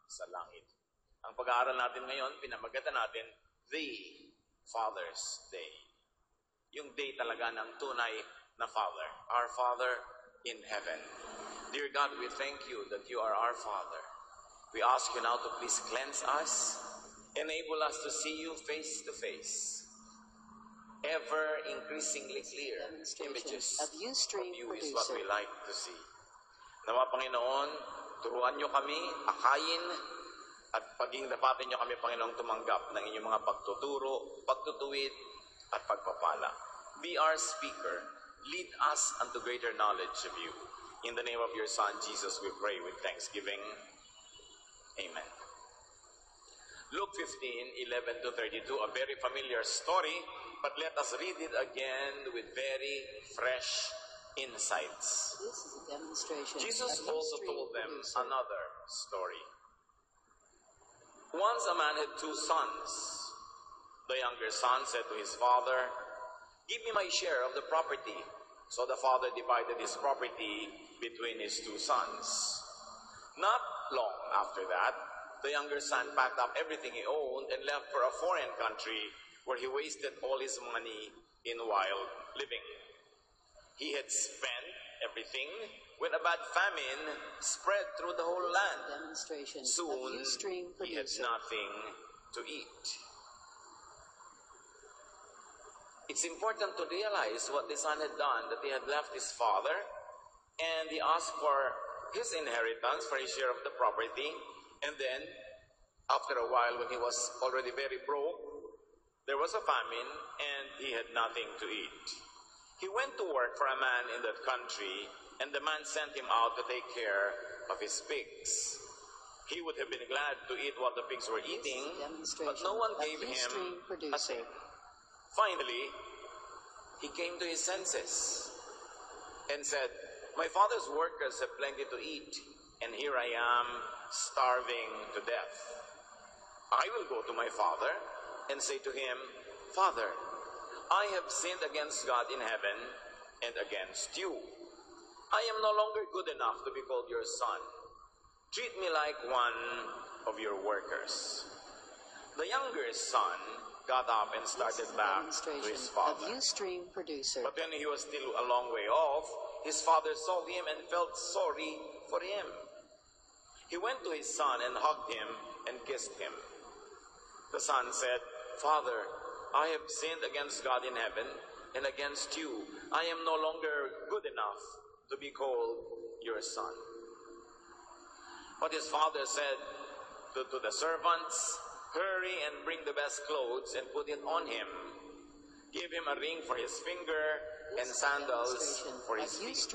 sa langit. Ang pag-aaral natin ngayon, pinamagatan natin, The Father's Day. Yung day talaga ng tunay na Father. Our Father in heaven. Dear God, we thank you that you are our Father. We ask you now to please cleanse us, enable us to see you face to face. Ever increasingly clear images of you is what we like to see. Nawa, Panginoon, turuan nyo kami, akayin, at paging dapatin nyo kami, Panginoong, tumanggap ng inyong mga pagtuturo, pagtutuwid, at pagpapala. Be our speaker. Lead us unto greater knowledge of you. In the name of your Son, Jesus, we pray with thanksgiving. Amen. Luke 15:11-32, a very familiar story, but let us read it again with very fresh insights. This is a demonstration. Jesus also told them another story. Once a man had 2 sons. The younger son said to his father, "Give me my share of the property." So the father divided his property between his 2 sons. Not long after that, the younger son packed up everything he owned and left for a foreign country where he wasted all his money in wild living. He had spent everything when a bad famine spread through the whole land. Soon, he had nothing to eat. It's important to realize what the son had done, that he had left his father, and he asked for his inheritance, for his share of the property, and then, after a while, when he was already very broke, there was a famine, and he had nothing to eat. He went to work for a man in that country, and the man sent him out to take care of his pigs. He would have been glad to eat what the pigs were eating, but no one gave him a thing. Finally, he came to his senses and said, "My father's workers have plenty to eat, and here I am starving to death. I will go to my father and say to him, 'Father, I have sinned against God in heaven and against you. I am no longer good enough to be called your son. Treat me like one of your workers.'" The younger son got up and started back to his father. But when he was still a long way off, his father saw him and felt sorry for him. He went to his son and hugged him and kissed him. The son said, "Father, I have sinned against God in heaven and against you. I am no longer good enough to be called your son." But his father said to the servants, "Hurry and bring the best clothes and put it on him. Give him a ring for his finger and sandals for his feet.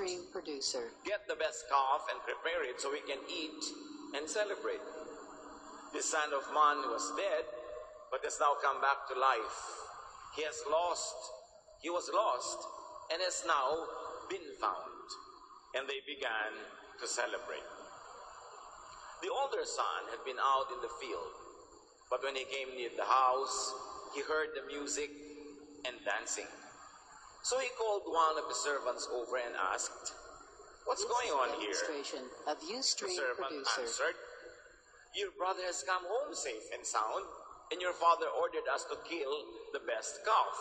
Get the best calf and prepare it so we can eat and celebrate. This son of man was dead, but has now come back to life. He was lost, and has now been found." And they began to celebrate. The older son had been out in the field, but when he came near the house, he heard the music and dancing. So he called one of the servants over and asked, "What's going on here?" The servant answered, "Your brother has come home safe and sound, and your father ordered us to kill the best calf."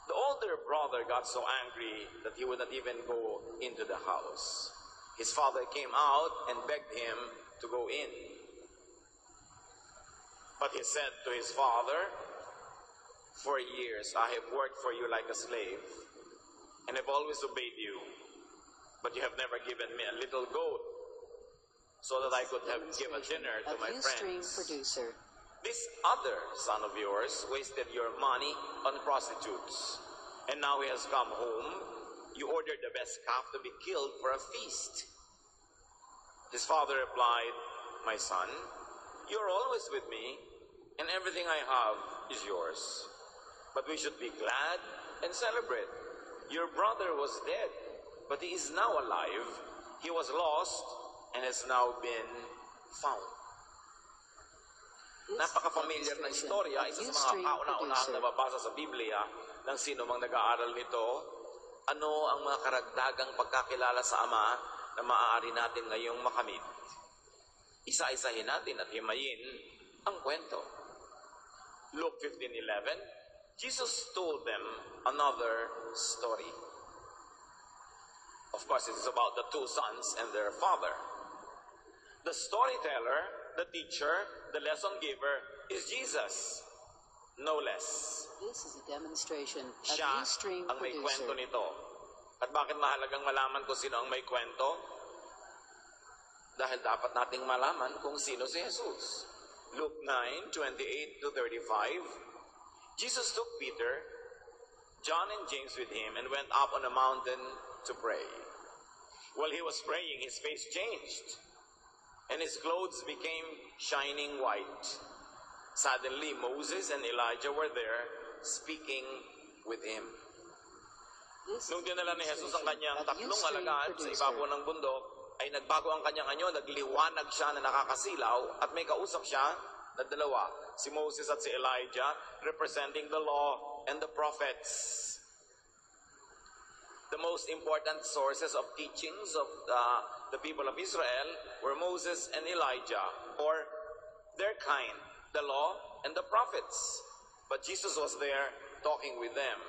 The older brother got so angry that he would not even go into the house. His father came out and begged him to go in. But he said to his father, "For years I have worked for you like a slave, and have always obeyed you. But you have never given me a little goat, so that I could have given dinner to my friends. This other son of yours wasted your money on prostitutes, and now he has come home. You ordered the best calf to be killed for a feast." His father replied, "My son, you are always with me, and everything I have is yours. But we should be glad and celebrate. Your brother was dead, but he is now alive. He was lost and has now been found." Napaka-familiar na istorya, isa sa mga kauna-unahang nababasa sa Biblia ng sino mang nag-aaral nito. Ano ang mga karagdagang pagkakilala sa Ama na maaari natin ngayong makamit? isa-isahin natin at himayin ang kwento. Luke 15:11, Jesus told them another story. Of course, it is about the two sons and their father. The storyteller, the teacher, the lesson giver is Jesus. No less. This is a demonstration of Siya Ustream ang may producer. kwento nito. At bakit mahalagang malaman kung sino ang may kwento? Dahil dapat nating malaman kung sino si Jesus. Luke 9:28-35, Jesus took Peter, John, and James with him and went up on a mountain to pray. While he was praying, his face changed, and his clothes became shining white. Suddenly, Moses and Elijah were there, speaking with him. This Nung is a dinala ni Jesus ang kanyang demonstration of tatlong Ustream alagad sa producer. ibabaw ng bundok, ay nagbago ang kanyang anyo, nagliwanag siya na nakakasilaw, at may kausap siya na dalawa, si Moses at si Elijah, representing the law and the prophets. The most important sources of teachings of the people of Israel were Moses and Elijah, or their kind, the law and the prophets. But Jesus was there talking with them.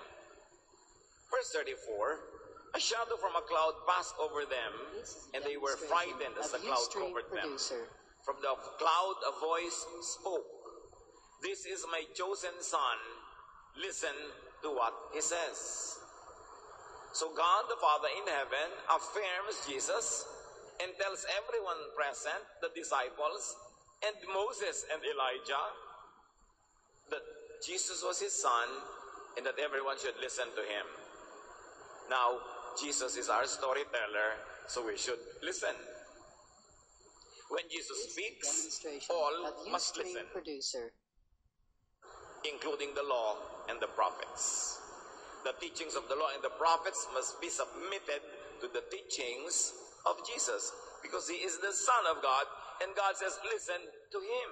Verse 34, a shadow from a cloud passed over them, This is a and they were demonstration frightened as of the cloud Ustream covered them. producer. From the cloud a voice spoke, "This is my chosen son. Listen to what he says." So God the Father in heaven affirms Jesus and tells everyone present, the disciples, and Moses and Elijah, that Jesus was his son and that everyone should listen to him. Now, Jesus is our storyteller, so we should listen. When Jesus This is a speaks, demonstration all of must Ustream listen, producer. including the law and the prophets. The teachings of the law and the prophets must be submitted to the teachings of Jesus, because he is the Son of God, and God says, listen to him.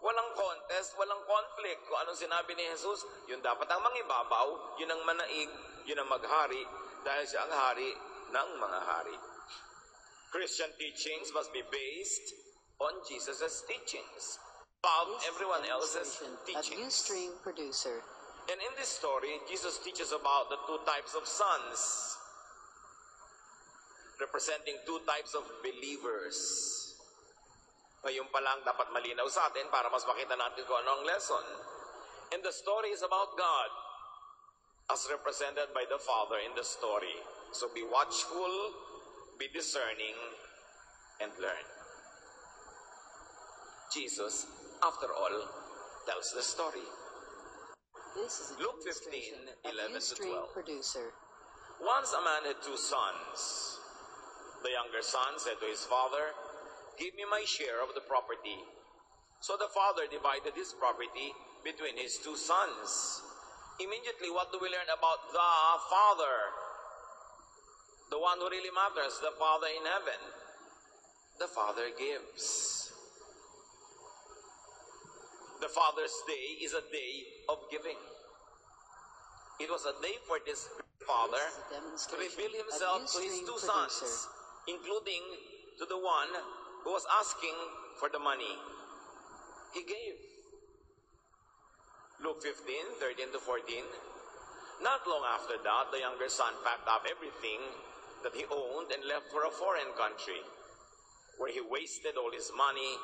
Walang contest, walang conflict. Kung anong sinabi ni Jesus, yun dapat ang mangibabaw, yun ang manaig, yun ang maghari, dahil siya ang hari ng mga hari. Christian teachings must be based on Jesus' teachings, above This is a everyone else's demonstration of teachings. Ustream producer. And in this story, Jesus teaches about the two types of sons, representing two types of believers. Ngayon pa lang dapat malinaw sa atin para mas makita natin kung ano ang lesson. And the story is about God, as represented by the Father in the story. So be watchful, be discerning, and learn. Jesus, after all, tells the story. This is a Luke demonstration 15:11 of to Ustream 12. producer. Once a man had two sons. The younger son said to his father, "Give me my share of the property." So the father divided his property between his two sons. Immediately, what do we learn about the Father? The one who really matters, the Father in heaven. The Father gives. The Father's Day is a day of giving. It was a day for this Father This is a to demonstration reveal of himself to his Ustream two producer. sons, including to the one who was asking for the money. He gave. Luke 15:13-14. Not long after that, the younger son packed up everything that he owned and left for a foreign country, where he wasted all his money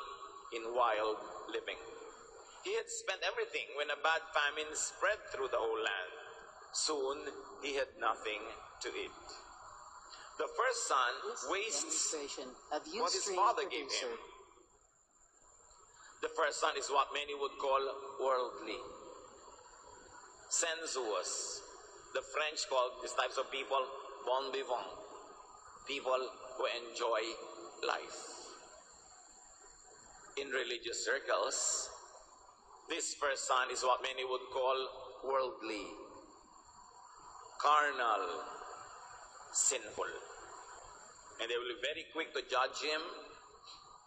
in wild living. He had spent everything when a bad famine spread through the whole land. Soon, he had nothing to eat. The first son This is a wastes demonstration of what his Ustream father gave producer. him. The first son is what many would call worldly, sensuous. The French call these types of people bon vivant, people who enjoy life. In religious circles, this first son is what many would call worldly, carnal, sinful. And they will be very quick to judge him,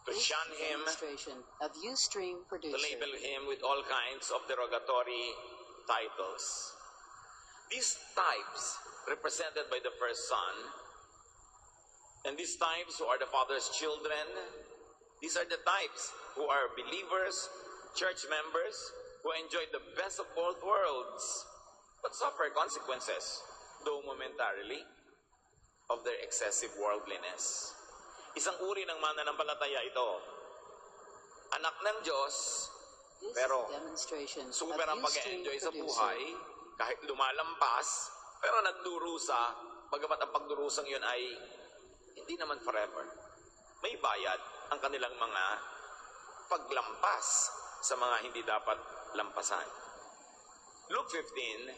to This is shun a him, demonstration of Ustream to producer. label him with all kinds of derogatory titles. These types, represented by the first son, and these types who are the father's children, These are the types who are believers, church members, who enjoy the best of both worlds, but suffer consequences, though momentarily, of their excessive worldliness. Isang uri ng mananampalataya ito. Anak ng Diyos, This pero is a demonstration super ang of Ustream pag-enjoy sa producer. buhay, kahit lumalampas, pero nagdurusa, bagamat ang pagdurusang yun ay hindi naman forever. May bayad ang kanilang mga paglampas sa mga hindi dapat lampasan. Luke 15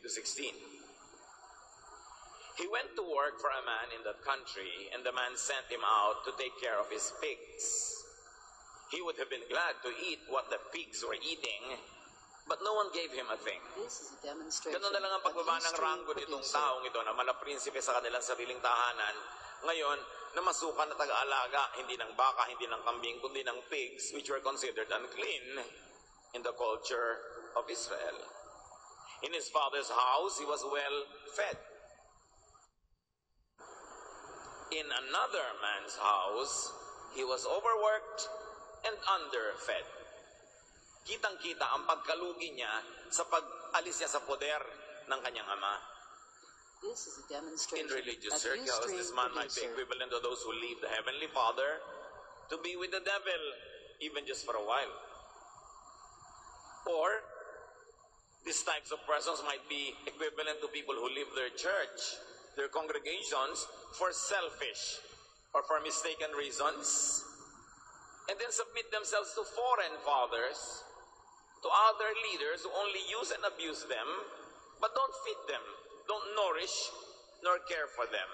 to 16. He went to work for a man in that country, and the man sent him out to take care of his pigs. He would have been glad to eat what the pigs were eating, but no one gave him a thing. This is a demonstration Ganun na lang ang of pagbaba ng Ustream ranggo nitong producer. taong ito na malaprinsipe sa kanilang sariling tahanan. Ngayon, namasukan na taga-alaga, hindi ng baka, hindi ng kambing, kundi ng pigs, which were considered unclean in the culture of Israel. In his father's house, he was well fed. In another man's house, he was overworked and underfed. Kitang-kita ang pagkalugi niya sa pag-alis niya sa poder ng kanyang ama. This is a In demonstration religious of circles, Ustream this man might be producer. equivalent to those who leave the Heavenly Father to be with the devil, even just for a while. Or, these types of persons might be equivalent to people who leave their church, their congregations, for selfish or for mistaken reasons, and then submit themselves to foreign fathers, to other leaders who only use and abuse them, but don't feed them, don't nourish, nor care for them.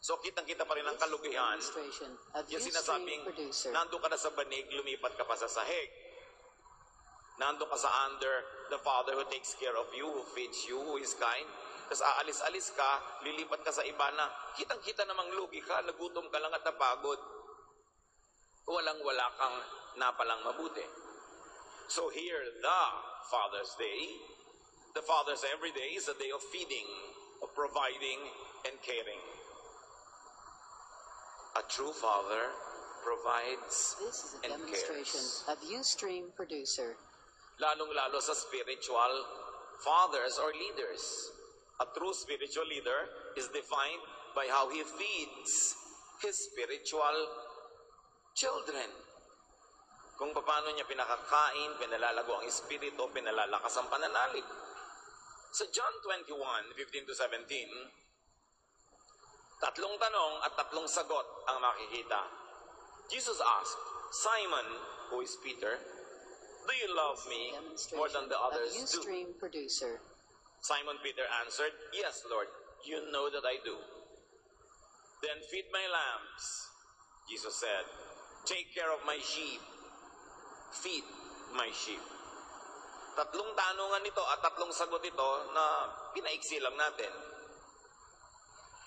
So kitang-kita pa rin ang This is a kalugihan. demonstration of Yung Ustream sinasabing, producer. nando ka na sa banig, lumipat ka pa sa sahig. Nando ka sa under the Father who takes care of you, who feeds you, who is kind. Tapos aalis-alis ka, lilipat ka sa iba na kitang-kita namang lugi ka, nagutom ka lang at napagod. Walang-wala kang napalang mabuti. So here, the Father's Day, the Father's every day is a day of feeding, of providing, and caring. A true Father provides This is a and demonstration cares. of Ustream producer. Lalong-lalo sa spiritual fathers or leaders. A true spiritual leader is defined by how he feeds his spiritual children. Kung paano niya pinakakain, pinalalago ang espiritu, pinalalakas ang pananalig. Sa John 21:15 to 17, tatlong tanong at tatlong sagot ang makikita. Jesus asked, Simon, who is Peter, do you love me more than the Demonstration of others do? Ustream producer. Simon Peter answered, Yes, Lord, you know that I do. Then feed my lambs. Jesus said, Take care of my sheep. Feed my sheep. Tatlong tanungan nito at tatlong sagot ito na pinaiksi lang natin.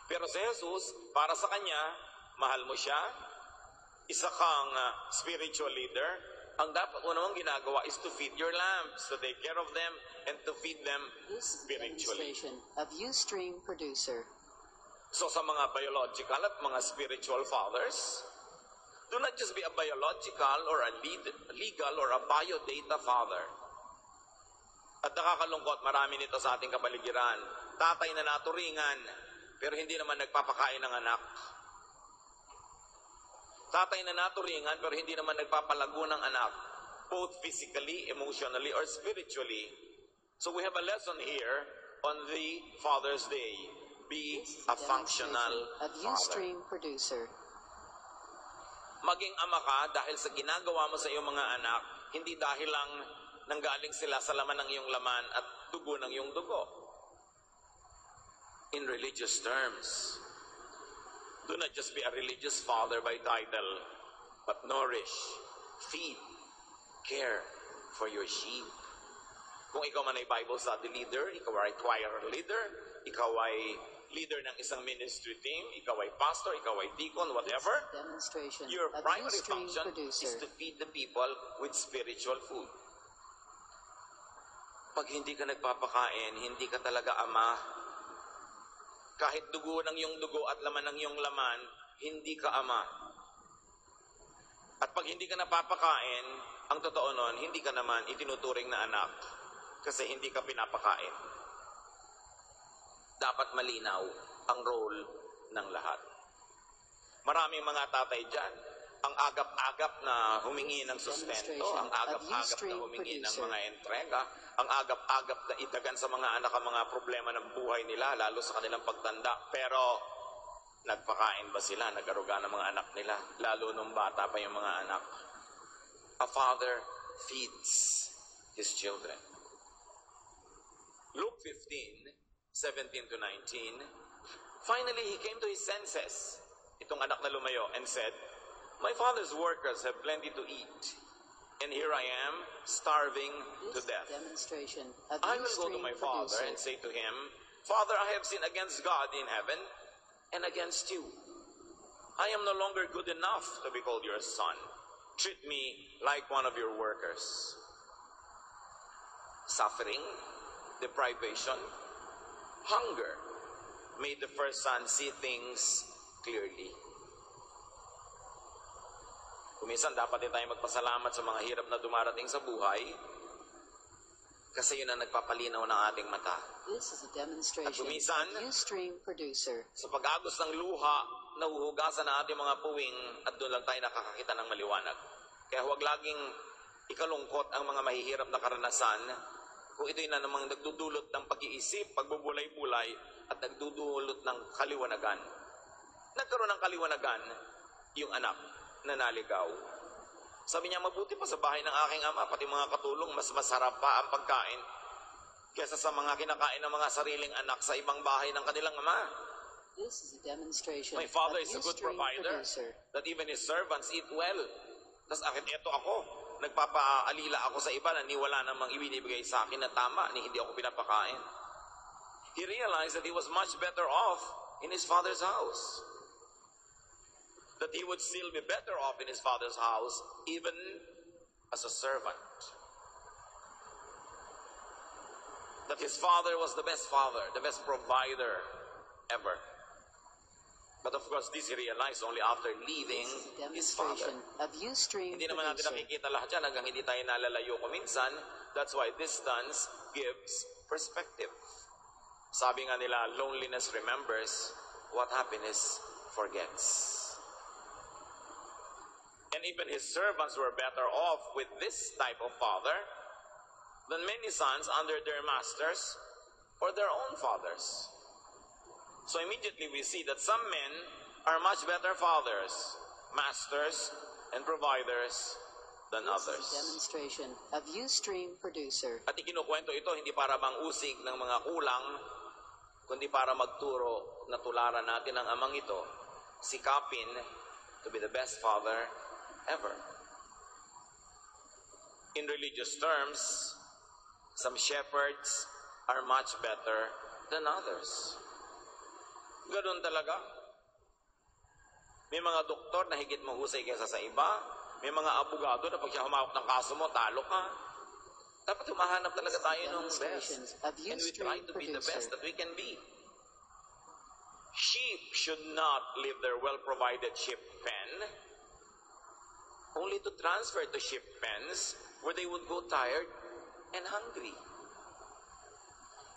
Pero si Jesus, para sa kanya, mahal mo siya, isa kang spiritual leader, ang dapat mo namang ginagawa is to feed your lambs, to take care of them, and to feed them This is a spiritually. demonstration of Ustream producer. So sa mga biological at mga spiritual fathers, do not just be a biological or a legal or a biodata father. At nakakalungkot, marami nito sa ating kapaligiran. Tatay na naturingan, pero hindi naman nagpapakain ng anak. Tatay na naturingan, pero hindi naman nagpapalago ng anak, both physically, emotionally, or spiritually. So we have a lesson here on the Father's Day. Be This is a a functional demonstration of father. Ustream producer. Maging ama ka dahil sa ginagawa mo sa iyong mga anak, hindi dahil lang nanggaling sila sa laman ng iyong laman at dugo ng iyong dugo. In religious terms, do not just be a religious father by title, but nourish, feed, care for your sheep. Kung ikaw man ay Bible study leader, ikaw ay choir leader, ikaw ay leader ng isang ministry team, ikaw ay pastor, ikaw ay deacon, whatever, Demonstration your of primary Ustream function is producer. to feed the people with spiritual food. Pag hindi ka nagpapakain, hindi ka talaga ama. Kahit dugo ng iyong dugo at laman ng iyong laman, hindi ka ama. hindi ka napapakain, ang totoo nun, hindi ka naman itinuturing na anak kasi hindi ka pinapakain. Dapat malinaw ang role ng lahat. Maraming mga tatay dyan, ang agap-agap na humingi ng sustento, ang agap-agap na humingi ng mga entrega, ang agap-agap na itagan sa mga anak ang mga problema ng buhay nila, lalo sa kanilang pagtanda. Pero, nagpakain ba sila? Nag-aruga ng mga anak nila? Lalo nung bata pa yung mga anak. A father feeds his children. Luke 15:17 to 19, finally, he came to his senses, itong anak na lumayo, and said, my father's workers have plenty to eat, and here I am, starving to death. Demonstration of I will go to my father and say to him, Father, I have sinned against God in heaven and against you. I am no longer good enough to be called your son. Treat me like one of your workers. Suffering, deprivation, hunger made the first son see things clearly. Kuminsan dapat din tayo magpasalamat sa mga hirap na dumarating sa buhay kasi yun ang nagpapalinaw ng ating mata. This is a demonstration At kuminsan, of Ustream producer. sa pag-agos ng luha, nahuhugasan ang ating mga puwing at doon lang tayo nakakakita ng maliwanag. Kaya huwag laging ikalungkot ang mga mahihirap na karanasan kung ito'y na namang nagdudulot ng pag-iisip, pagbubulay-bulay at nagdudulot ng kaliwanagan. Nagkaroon ng kaliwanagan yung anak na naligaw. Sabi niya, mabuti pa sa bahay ng aking ama, pati mga katulong, mas masarap pa ang pagkain kesa sa mga kinakain ng mga sariling anak sa ibang bahay ng kanilang ama. This is a demonstration My father of is a good Ustream provider, producer. that even his servants eat well. Tapos akin, eto ako, nagpapaalila ako sa iba na niwala namang ibinibigay sa akin na tama, ni hindi ako pinapakain. He realized that he was much better off in his father's house. That he would still be better off in his father's house, even as a servant. That his father was the best father, the best provider ever. But of course, this he realized only after leaving his father. Demonstration of Ustream Hindi naman natin producer. nakikita lahat yan hanggang hindi tayo nalalayo kuminsan. That's why distance gives perspective. Sabi nga nila, loneliness remembers what happiness forgets. And even his servants were better off with this type of father than many sons under their masters or their own fathers. So immediately we see that some men are much better fathers, masters, and providers than This is others. a demonstration of Ustream producer. At ikinukwento ito hindi para mangusig ng mga kulang, kundi para magturo na tularan natin ang amang ito, sikapin to be the best father ever. In religious terms, some shepherds are much better than others. Ganun talaga. May mga doktor na higit mahusay kaysa sa iba. May mga abogado na pag siya humawak ng kaso mo, talo ka. Dapat humahanap talaga tayo ng best. And we try to be the best that we can be. Sheep should not leave their well-provided sheep pen only to transfer to sheep pens where they would go tired and hungry.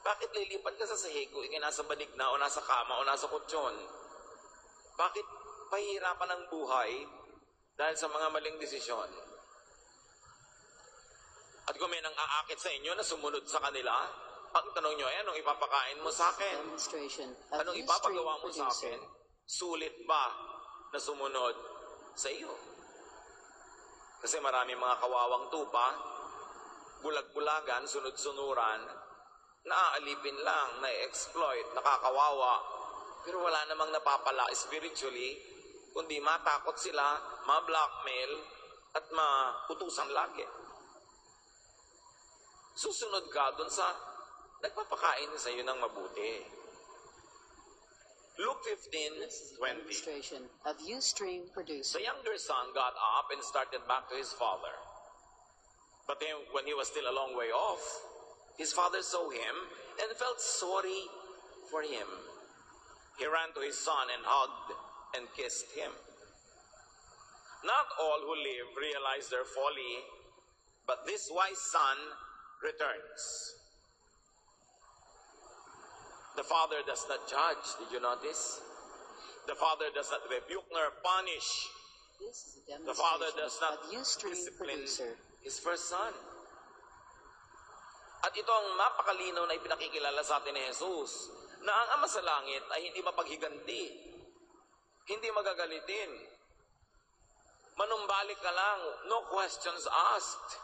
Bakit lilipat ka sa sahig kung nasa banig na o nasa kama o nasa kutsyon? Bakit pahihirapan ang buhay dahil sa mga maling desisyon? At kung may nang aakit sa inyo na sumunod sa kanila, ang tanong nyo, anong ipapakain mo sa akin? Demonstration of Anong Ustream ipapagawa mo sa producer. akin? Sulit ba na sumunod sa iyo? Kasi marami mga kawawang tupa, bulag-bulagan, sunod-sunuran, naaalipin lang, na-exploit, nakakawawa, pero wala namang napapala spiritually, kundi matakot sila, ma-blackmail, at mautusan lagi. Susunod ka dun sa nagpapakain sa iyo ng mabuti. Luke This is a 15:20. demonstration of Ustream producer. The younger son got up and started back to his father. But then, when he was still a long way off, his father saw him and felt sorry for him. He ran to his son and hugged and kissed him. Not all who live realize their folly, but this wise son returns. The Father does not judge. Did you notice? The Father does not rebuke nor punish. This is a The Father demonstration does not of Ustream discipline producer. His first Son. At ito ang napakalinaw na ipinakikilala sa atin ni Jesus, na ang Ama sa Langit ay hindi mapaghiganti, hindi magagalitin. Manumbalik ka lang, no questions asked.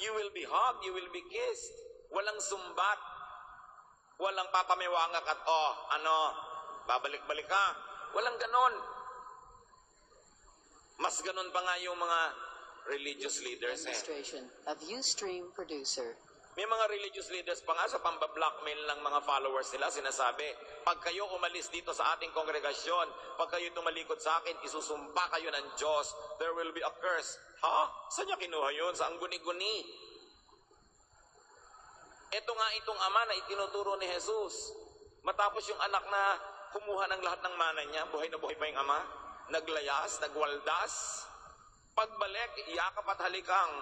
You will be hugged, you will be kissed. Walang sumbat, walang papamiwangak at babalik-balik ka. Walang ganon. Mas ganon pa nga yung mga religious leaders Demonstration of Ustream producer. May mga religious leaders pa nga sa pambablockmail ng mga followers nila, sinasabi, pag kayo umalis dito sa ating kongregasyon, pag kayo tumalikod sa akin, isusumpa kayo ng Diyos, there will be a curse. Ha? Saan niya kinuha yun? Sa ang guni-guni? Ito nga itong ama na itinuturo ni Jesus. Matapos yung anak na kumuha ng lahat ng mana niya, buhay na buhay pa yung ama, naglayas, nagwaldas, pagbalik, yakap at halikang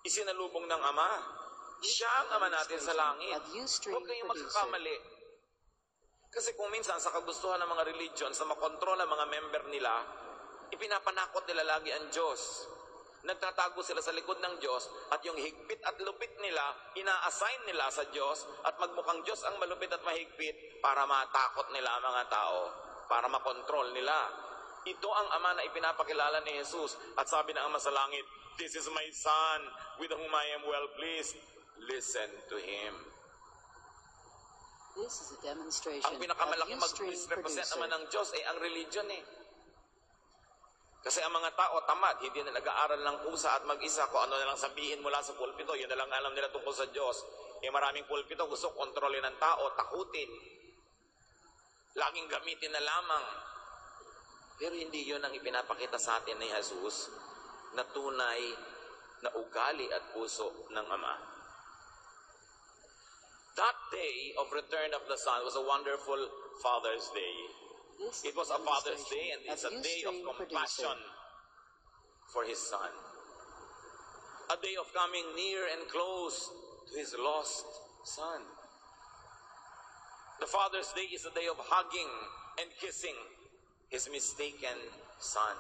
isinalubong ng ama. Siya ang ama natin sa langit. Huwag kayong magkakamali. Kasi kung minsan sa kagustuhan ng mga religion, sa makontrol ng mga member nila, ipinapanakot nila lagi ang Diyos. Nagtatago sila sa likod ng Diyos at yung higpit at lupit nila, ina-assign nila sa Diyos at magmukhang Diyos ang malupit at mahigpit para matakot nila ang mga tao, para makontrol nila. Ito ang ama na ipinapakilala ni Jesus at sabi ng ama sa langit, "This is my son with whom I am well pleased. Listen to him." This is a demonstration Ang pinakamalaking of Ustream mag-represent producer. naman ng Diyos ay ang religion Kasi ang mga tao tamad, hindi na nag-aaral ng kusa at mag-isa kung ano na lang sabihin mula sa pulpito, yun na lang alam nila tungkol sa Diyos. Maraming pulpito gusto kontrolin ng tao, takutin. Laging gamitin na lamang. Pero hindi yun ang ipinapakita sa atin ni Jesus na tunay na ugali at puso ng Ama. That day of return of the Son was a wonderful Father's Day. This It was a Father's Day and demonstration it's a of day of Ustream compassion producer. for His Son. A day of coming near and close to His lost Son. The Father's Day is a day of hugging and kissing His mistaken Son.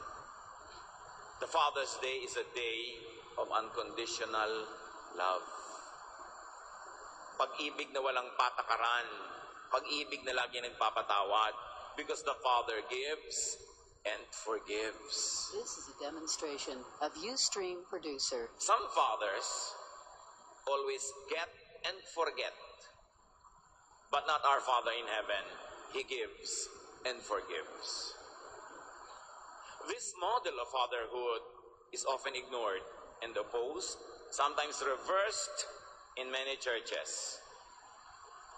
The Father's Day is a day of unconditional love. Pag-ibig na walang patakaran. Pag-ibig na lagi nagpapatawad. Because the Father gives and forgives. This is a demonstration of Ustream producer. Some fathers always get and forget. But not our Father in heaven. He gives and forgives. This model of fatherhood is often ignored and opposed, sometimes reversed in many churches.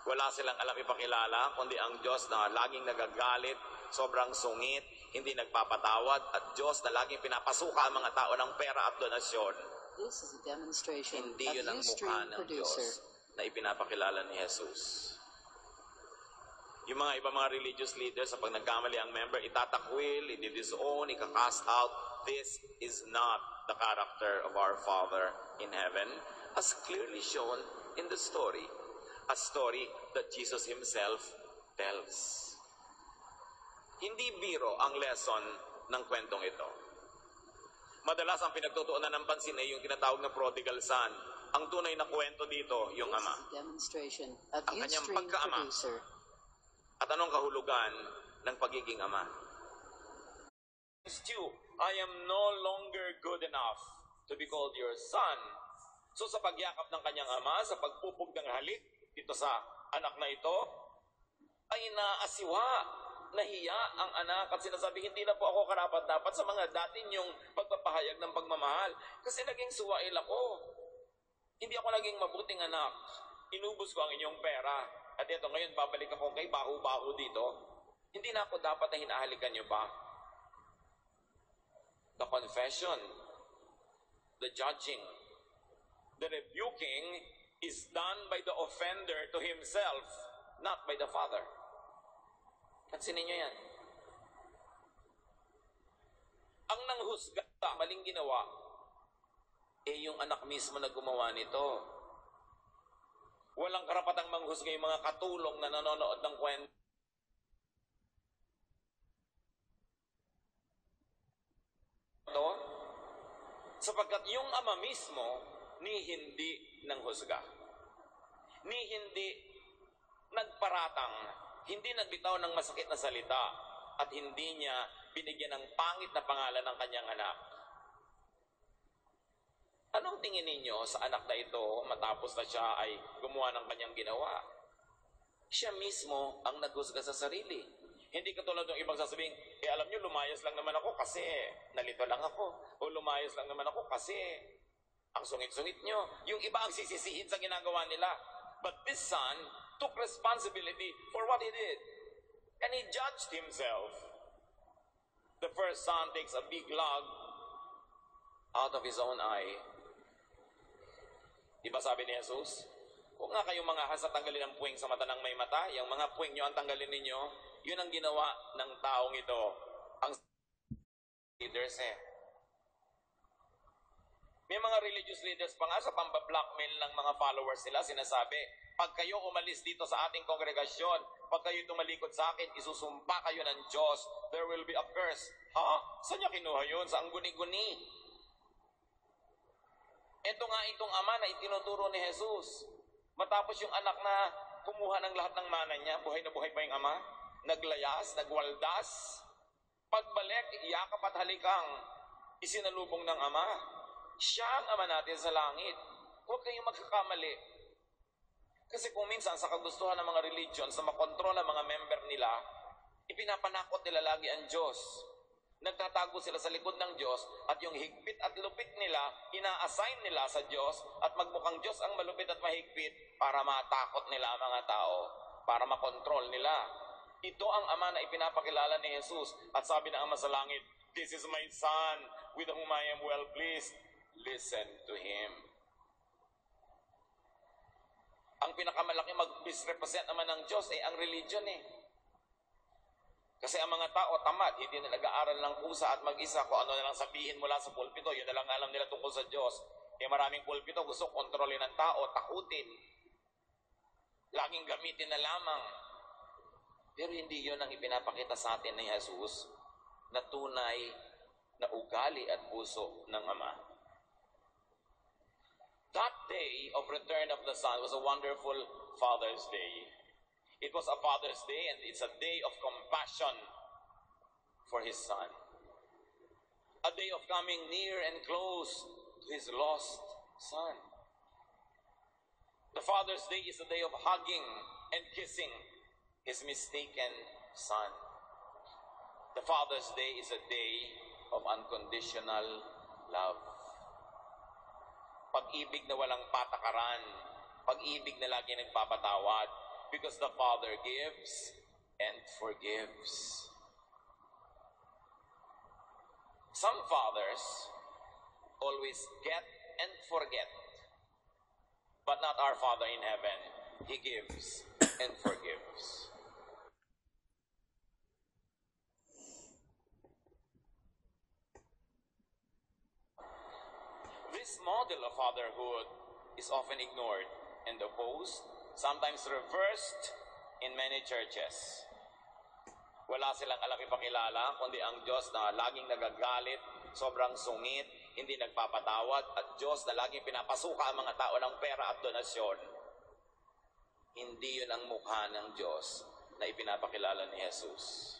Wala silang alam ipakilala, kundi ang Diyos na laging nagagalit, sobrang sungit, hindi nagpapatawad, at Diyos na laging pinapasuka ang mga tao ng pera at donasyon. This is a demonstration Hindi yun of ang mukha Ustream ng producer. Diyos na ipinapakilala ni Jesus. Yung mga ibang mga religious leaders, sa pag nagkamali ang member, itatakwil, i-disown, ika-cast out. This is not the character of our Father in heaven, as clearly shown in the story. A story that Jesus Himself tells. Hindi biro ang lesson ng kwentong ito. Madalas ang pinagtutuunan ng pansin ay yung tinatawag na prodigal son. Ang tunay na kwento dito, yung This ama. is a demonstration of Ang kanyang Ustream pagkaama. producer. At anong kahulugan ng pagiging ama? Stew, I am no longer good enough to be called your son. So sa pagyakap ng kanyang ama, sa pagpupog ng halik dito sa anak na ito, ay naasiwa, nahiya ang anak at sinasabi, hindi na po ako karapat-dapat sa mga dati niyong pagpapahayag ng pagmamahal. Kasi naging suwail ako. Hindi ako naging mabuting anak. Inubos ko ang inyong pera. At ito ngayon, babalik ako kay baho-baho dito. Hindi na ako dapat na hinahalikan niyo pa. The confession, the judging, the rebuking is done by the offender to himself, not by the father. Pansinin niyo yan. Ang nanghusga, maling ginawa, yung anak mismo na gumawa nito. Walang karapatang manghusga yung mga katulong na nanonood ng kwento. Sapagkat yung ama mismo, ni hindi nanghusga. Ni hindi nagparatang, hindi nagbitaw ng masakit na salita, at hindi niya binigyan ng pangit na pangalan ng kanyang anak. Anong tingin ninyo sa anak na ito matapos na siya ay gumawa ng kanyang ginawa? Siya mismo ang naghusga sa sarili. Hindi katulad ng ibang sasabihin, alam nyo, lumayas lang naman ako kasi nalito lang ako. O lumayas lang naman ako kasi ang sungit-sungit nyo. Yung iba ang sisisihin sa ginagawa nila. But this son took responsibility for what he did. And he judged himself. The first son takes a big log out of his own eye. Diba sabi ni Jesus? Huwag nga kayong mga hasa tanggalin ang puwing sa mata ng may mata. Yung mga puwing nyo ang tanggalin ninyo. Yun ang ginawa ng taong ito. Ang leaders May mga religious leaders pa nga sa pambablockmail ng mga followers nila, sinasabi, pag kayo umalis dito sa ating kongregasyon, pag kayo tumalikod sa akin, isusumpa kayo ng Diyos. There will be a curse. Ha? Saan niya kinuha yun? Sa ang guni-guni? Ito nga itong ama na itinuturo ni Jesus. Matapos yung anak na kumuha ng lahat ng mana niya, buhay na buhay pa yung ama, naglayas, nagwaldas, pagbalik, yakap at halikang isinalubong ng ama. Siya ang ama natin sa langit. Huwag kayong magkakamali. Kasi kung minsan sa kagustuhan ng mga religion, sa makontrol ng mga member nila, ipinapanakot nila lagi ang Diyos. Nagtatago sila sa likod ng Diyos at yung higpit at lupit nila, ina-assign nila sa Diyos at magmukhang Diyos ang malupit at mahigpit para matakot nila ang mga tao, para makontrol nila. Ito ang ama na ipinapakilala ni Jesus at sabi ng ama sa langit, "This is my son with whom I am well pleased. Listen to him." Ang pinakamalaki mag-misrepresent naman ng Diyos ang religion Kasi ang mga tao tamad, hindi na nag-aaral ng pusa at mag-isa kung ano na lang sabihin mula sa pulpito, yun na lang alam nila tungkol sa Diyos. Maraming pulpito gusto kontrolin ng tao, takutin. Laging gamitin na lamang. Pero hindi yun ang ipinapakita sa atin ni Jesus na tunay na ugali at puso ng Ama. That day of return of the Son was a wonderful Father's Day. It was a Father's Day and it's a day of compassion for His Son. A day of coming near and close to His lost Son. The Father's Day is a day of hugging and kissing His mistaken Son. The Father's Day is a day of unconditional love. Pag-ibig na walang patakaran. Pag-ibig na lagi nagpapatawad. Because the Father gives and forgives. Some fathers always get and forget. But not our Father in heaven. He gives and forgives. This model of fatherhood is often ignored and opposed, sometimes reversed in many churches. Wala silang alam ipakilala, kundi ang Diyos na laging nagagalit, sobrang sungit, hindi nagpapatawad, at Diyos na laging pinapasuka ang mga tao ng pera at donasyon. Hindi yun ang mukha ng Diyos na ipinapakilala ni Jesus.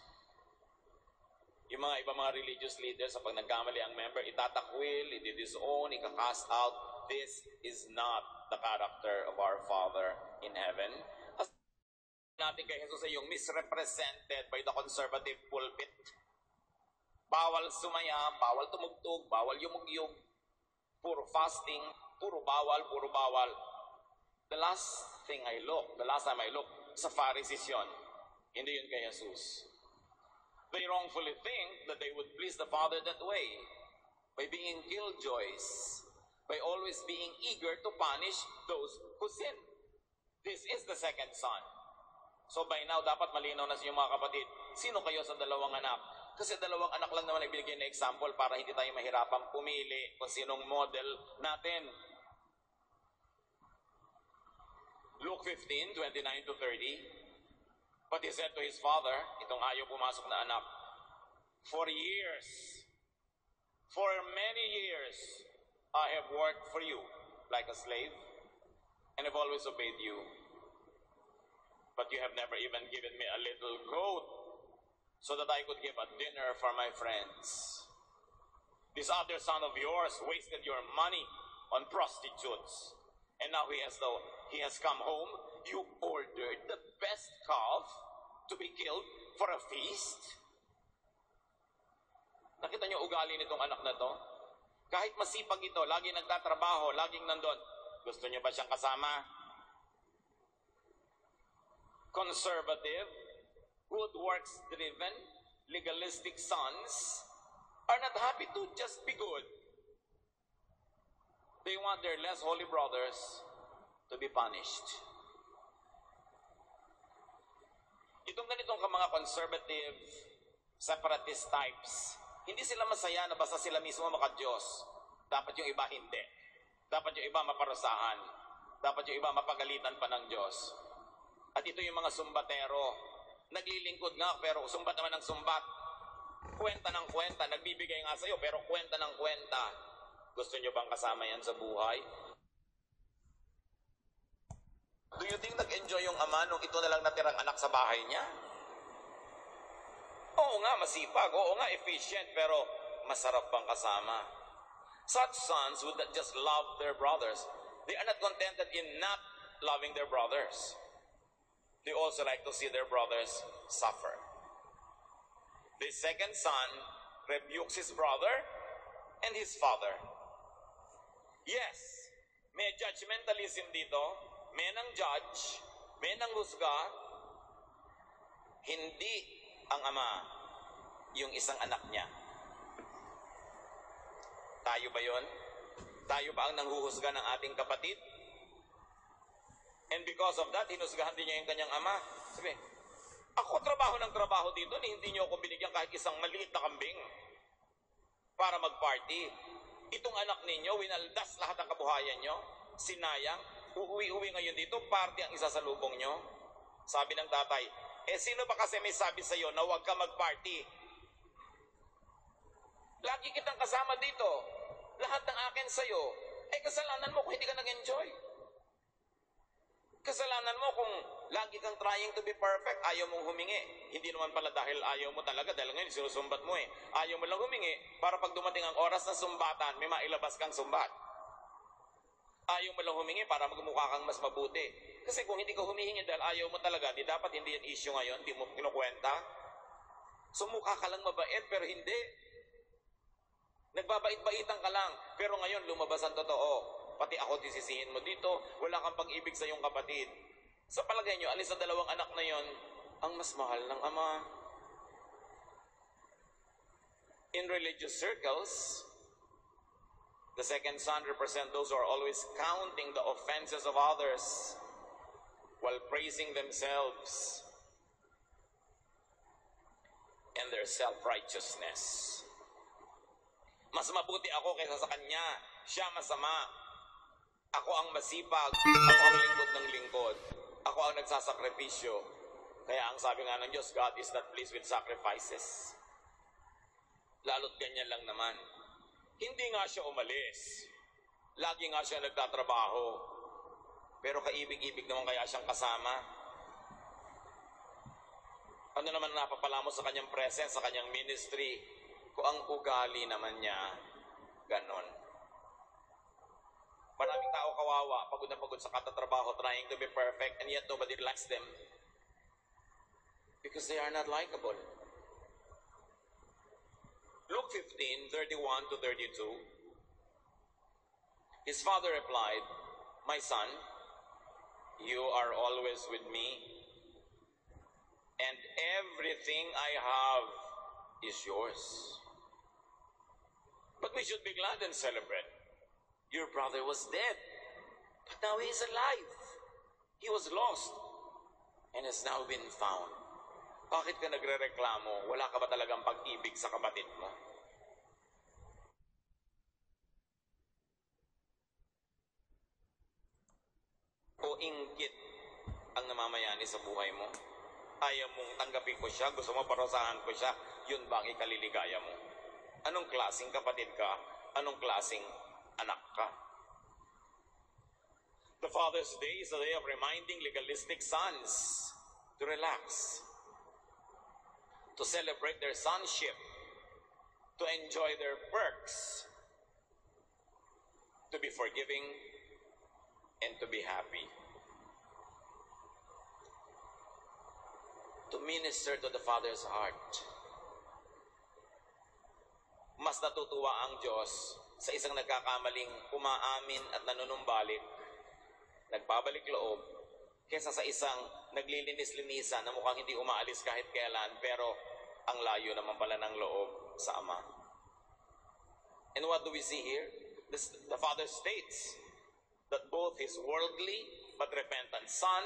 Yung mga ibang mga religious leaders, sa pag nagkamali ang member, itatakwil, i-disown, ika-cast out. This is not the character of our Father in heaven. As natin kay Jesus ay yung misrepresented by the conservative pulpit. Bawal sumaya, bawal tumugtog, bawal yumugyug, puro fasting, puro bawal, puro bawal. The last time I looked, sa Pharisees yun. Hindi yun kay Jesus. They wrongfully think that they would please the Father that way, by being killjoys, by always being eager to punish those who sin. This is the second son. So by now, dapat malinaw na sa inyo mga kapatid, sino kayo sa dalawang anak? Kasi dalawang anak lang naman ibinigay na example para hindi tayo mahirapang pumili kung sinong model natin. Luke 15:29 to 30. But he said to his father, itong ayaw pumasok na anak, for many years, I have worked for you like a slave, and have always obeyed you. But you have never even given me a little goat so that I could give a dinner for my friends. This other son of yours wasted your money on prostitutes, and now he has come home. You ordered the best calf to be killed for a feast? Nakita niyo ugali nitong anak na to? Kahit masipag ito, laging nagtatrabaho, laging nandun. Gusto niyo ba siyang kasama? Conservative, good works-driven, legalistic sons are not happy to just be good. They want their less holy brothers to be punished. Itong ganitong mga conservative, separatist types, hindi sila masaya na basta sila mismo maka-Diyos. Dapat yung iba hindi. Dapat yung iba maparusahan. Dapat yung iba mapagalitan pa ng Diyos. At ito yung mga sumbatero. Naglilingkod nga pero sumbat naman ng sumbat. Kwenta ng kwenta. Nagbibigay nga sa'yo pero kwenta ng kwenta. Gusto nyo bang kasama yan sa buhay? Do you think nag-enjoy yung ama nung ito na lang natirang anak sa bahay niya? Oo nga, masipag. Oo nga, efficient. Pero masarap bang kasama? Such sons would not just love their brothers. They are not contented in not loving their brothers. They also like to see their brothers suffer. The second son rebukes his brother and his father. Yes, may judgmentalism dito. May nang judge, may nang husga. Hindi ang ama yung isang anak niya. Tayo ba yon? Tayo ba ang nanghuhusga ng ating kapatid? And because of that, hinusgahan din niya yung kanyang ama. Sabi, ako trabaho ng trabaho dito, hindi niyo ako binigyan kahit isang maliit na kambing para mag-party. Itong anak ninyo, winaldas lahat ng kabuhayan nyo, sinayang, uuwi-uwi ngayon dito, party ang isasalubong nyo. Sabi ng tatay, sino ba kasi may sabi sa'yo na huwag ka mag-party? Lagi kitang kasama dito. Lahat ng akin sa'yo. Kasalanan mo kung hindi ka nag-enjoy. Kasalanan mo kung lagi kang trying to be perfect, ayaw mong humingi. Hindi naman pala dahil ayaw mo talaga, dahil ngayon sinusumbat mo Ayaw mo lang humingi para pag dumating ang oras ng sumbatan, may mailabas kang sumbat. Ayaw mo lang humingi para magmukha kang mas mabuti. Kasi kung hindi ka humihingi dahil ayaw mo talaga, di dapat hindi yan issue ngayon, di mo kinukwenta. So mukha ka lang mabait, pero hindi. Nagbabait-baitan ka lang, pero ngayon lumabas ang totoo. Pati ako disisihin mo dito, wala kang pag-ibig sa iyong kapatid. Sa palagay nyo, alis sa dalawang anak na yon, ang mas mahal ng ama. In religious circles, the second son represents those who are always counting the offenses of others while praising themselves and their self-righteousness. Mas mabuti ako kaysa sa kanya. Siya masama. Ako ang masipag. Ako ang lingkod ng lingkod. Ako ang nagsasakripisyo. Kaya ang sabi nga ng Diyos, God is not pleased with sacrifices. Lalo't ganyan lang naman. Hindi nga siya umalis. Lagi nga siya nagtatrabaho. Pero kaibig-ibig naman kaya siyang kasama. Ano naman napapala mo sa kanyang presence, sa kanyang ministry, kung ang ugali naman niya, ganon. Maraming tao kawawa, pagod na pagod sa katatrabaho, trying to be perfect, and yet nobody likes them. Because they are not likable. Luke 15:31 to 32. His father replied, "My son, you are always with me, and everything I have is yours. But we should be glad and celebrate. Your brother was dead, but now he is alive. He was lost and has now been found." Bakit ka nagrereklamo? Wala ka ba talagang pag-ibig sa kapatid mo? O inggit ang namamayani sa buhay mo? Ayaw mong tanggapin ko siya, gusto mo parusahan ko siya, yun ba ang ikaliligaya mo? Anong klaseng kapatid ka? Anong klaseng anak ka? The Father's Day is a day of reminding legalistic sons to relax, to celebrate their sonship, to enjoy their perks, to be forgiving, and to be happy. To minister to the Father's heart. Mas natutuwa ang Diyos sa isang nagkakamaling umaamin at nanunumbalik, nagbabalik loob, kesa sa isang naglilinis-linisan na mukhang hindi umaalis kahit kailan, pero ang layo naman pala ng loob sa Ama. And what do we see here? The Father states that both His worldly but repentant Son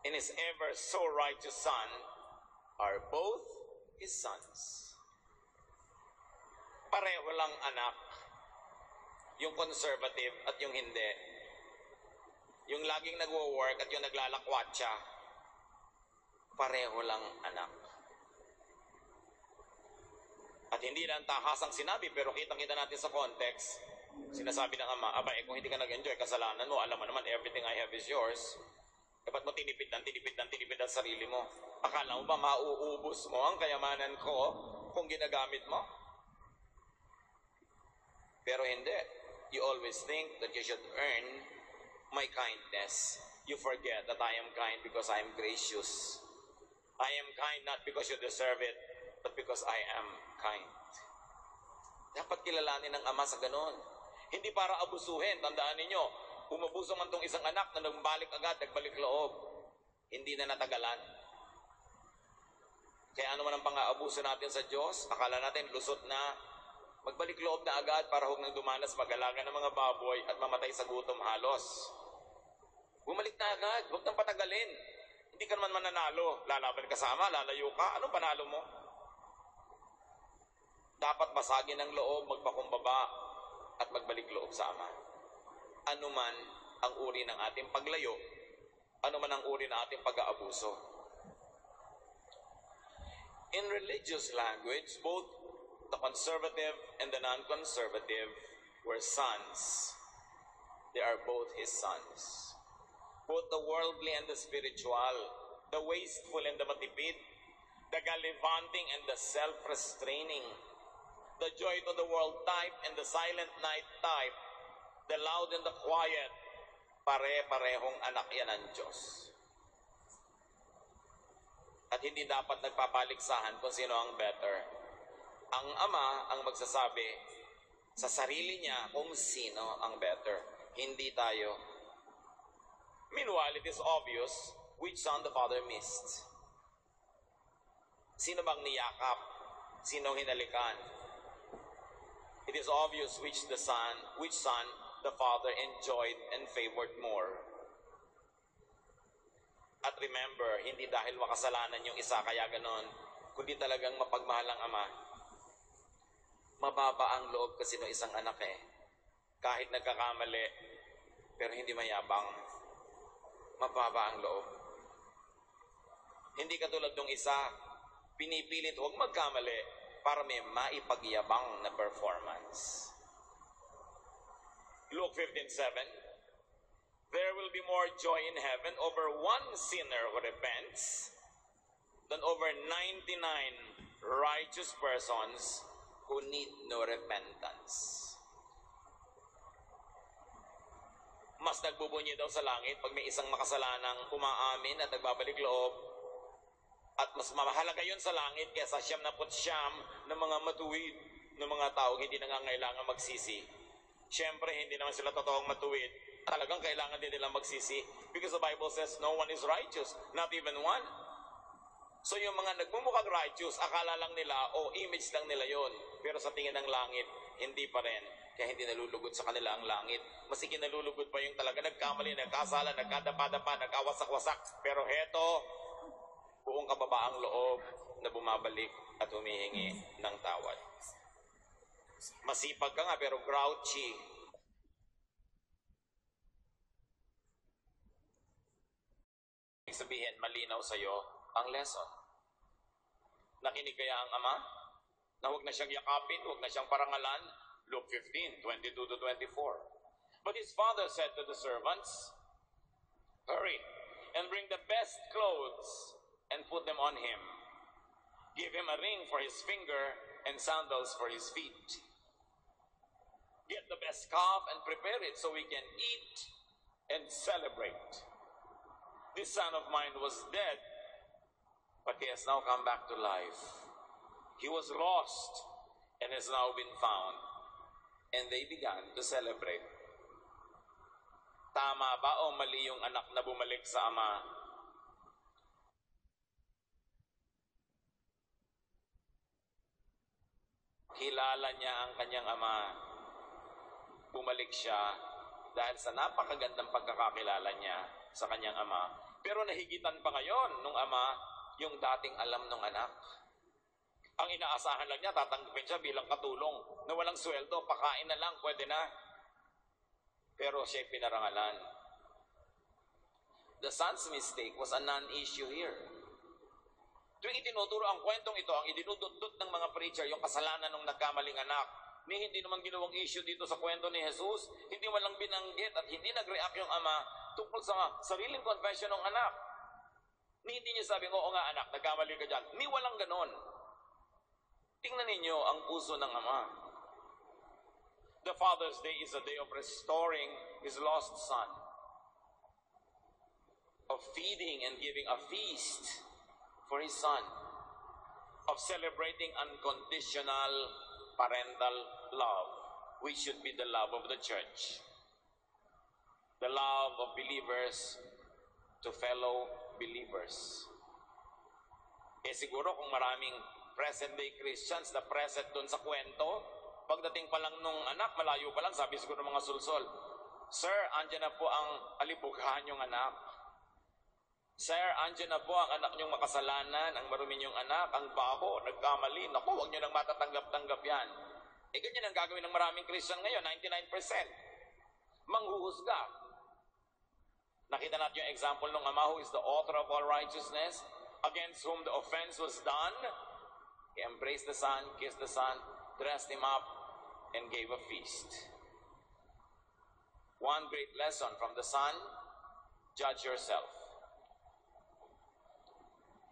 and His ever so righteous Son are both His sons. Pareho lang anak, yung conservative at yung hindi. Yung laging nagwo-work at yung naglalakwatsa, pareho lang anak. At hindi lang tahasang sinabi, pero kitang-kita natin sa context, sinasabi ng Ama, aba, kung hindi ka nag-enjoy, kasalanan mo, alam mo naman, everything I have is yours. Dapat mo tinipid ang sarili mo. Akala mo ba mauubos mo ang kayamanan ko kung ginagamit mo? Pero hindi. You always think that you should earn my kindness. You forget that I am kind because I am gracious. I am kind not because you deserve it, but because I am kind. Dapat kilalanin ng Ama sa ganon. Hindi para abusuhin. Tandaan ninyo, umabuso man tong isang anak na nagbalik agad, nagbalik loob. Hindi na natagalan. Kaya ano man ang pang-aabuso natin sa Diyos, akala natin lusot na, magbalik loob na agad para huwag nang dumanas mag-alaga ng mga baboy at mamatay sa gutom halos. Bumalik na agad, huwag nang patagalin. Hindi ka naman mananalo, lalaban ka sa Ama, lalayo ka, anong panalo mo? Dapat basagin ang loob, magpakumbaba at magbalik loob sa Ama. Ano man ang uri ng ating paglayo, ano man ang uri ng ating pag-aabuso. In religious language, both the conservative and the non-conservative were sons. They are both His sons. Both the worldly and the spiritual, the wasteful and the matipid, the gallivanting and the self-restraining, the joy to the world type and the silent night type, the loud and the quiet, pare-parehong anak yan ng Diyos. At hindi dapat nagpapaligsahan kung sino ang better. Ang Ama ang magsasabi sa sarili niya kung sino ang better. Hindi tayo. Meanwhile, it is obvious which son the Father missed. Sino bang niyakap? Sino hinalikan? It is obvious which son the Father enjoyed and favored more. At remember, hindi dahil makasalanan yung isa kaya ganon, kundi talagang mapagmahal ang Ama. Mababa ang loob kasi ng isang anak Kahit nagkakamali, pero hindi mayabang. Mababa ang loob. Hindi katulad ng isa, pinipilit huwag magkamali para may maipagyabang na performance. Luke 15:7, there will be more joy in heaven over one sinner who repents than over 99 righteous persons who need no repentance. Mas nagbubunyi daw sa langit pag may isang makasalanang umaamin at nagbabalik loob. At mas mahalaga yun sa langit kaysa 99 ng mga matuwid ng mga tao hindi nangangailangan magsisi. Siyempre, hindi naman sila totoong matuwid. Talagang kailangan din nila magsisi. Because the Bible says, no one is righteous, not even one. So yung mga nagmumukhang righteous, akala lang nila, image lang nila yon. Pero sa tingin ng langit, hindi pa rin. Kaya hindi nalulugod sa kanila ang langit. Maski nalulugod pa yung talaga nagkamali, nagkasala, nagkadapa-dapa, nagkawasak-wasak. Pero heto, buong kababaang loob na bumabalik at humihingi ng tawad. Masipag ka nga pero grouchy. Ibig sabihin, malinaw sa'yo ang lesson. Nakinig kaya ang ama? Na huwag na siyang yakapin, huwag na siyang parangalan. Luke 15:22-24. But his father said to the servants, "Hurry and bring the best clothes and put them on him. Give him a ring for his finger and sandals for his feet. Get the best calf and prepare it so we can eat and celebrate. This son of mine was dead, but he has now come back to life. He was lost and has now been found." And they began to celebrate. Tama ba o mali yung anak na bumalik sa ama? Kilala niya ang kanyang ama. Bumalik siya dahil sa napakagandang pagkakakilala niya sa kanyang ama. Pero nahigitan pa ngayon nung ama yung dating alam ng anak. Ang inaasahan lang niya, tatanggapin siya bilang katulong na walang sweldo, pakain na lang, pwede na. Pero siya pinarangalan. The son's mistake was a non-issue here. Tuwing itinuturo ang kwentong ito, ang idinududot ng mga preacher, yung kasalanan ng nagkamaling anak, ni hindi naman ginawang issue dito sa kwento ni Jesus, hindi man lang binanggit at hindi nag-react yung ama tungkol sa sariling confession ng anak. Ni hindi niya sabing, oo nga anak, nagkamali ka dyan. Ni walang ganon. Tingnan ninyo ang puso ng ama. The Father's Day is a day of restoring his lost son, of feeding and giving a feast for his son, of celebrating unconditional parental love, which should be the love of the church, the love of believers to fellow believers. Siguro kung maraming present-day Christians na present doon sa kwento, pagdating pa lang nung anak, malayo pa lang, sabi siguro ng mga sulsol, "Sir, andyan na po ang alipughan yung anak. Sir, andyan na po ang anak niyong makasalanan, ang marumi niyong anak, ang baho, nagkamali. Naku, huwag niyo nang matatanggap-tanggap yan." Ganyan ang gagawin ng maraming Christian ngayon, 99%. Manghuhusga. Nakita natin yung example ng ama who is the author of all righteousness, against whom the offense was done. He embraced the son, kissed the son, dressed him up, and gave a feast. One great lesson from the son: judge yourself.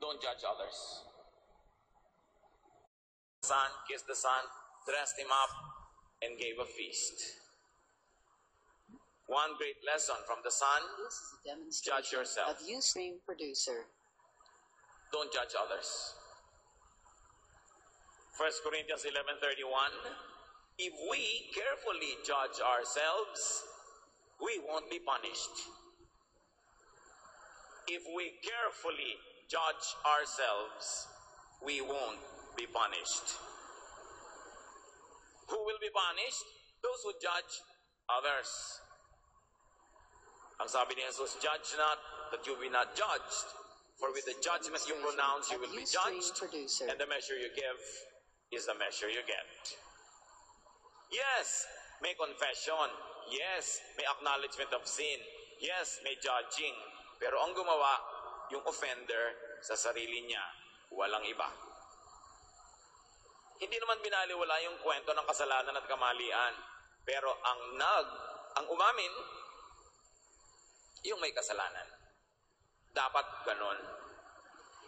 Don't judge others. Son kissed the son, dressed him up, and gave a feast. One great lesson from the son: This is a judge demonstration yourself. of Ustream producer. Don't judge others. 1 Corinthians 11:31, if we carefully judge ourselves, we won't be punished. If we carefully judge ourselves, we won't be punished. Who will be punished? Those who judge others. Ang sabi ni Jesus, judge not that you be not judged. For with the judgment you pronounce, you will be judged, and the measure you give is the measure you get. Yes, may confession. Yes, may acknowledgement of sin. Yes, may judging. Pero ang gumawa, yung offender sa sarili niya, walang iba. Hindi naman binaliwala yung kwento ng kasalanan at kamalian. Pero ang umamin, yung may kasalanan. Dapat ganon.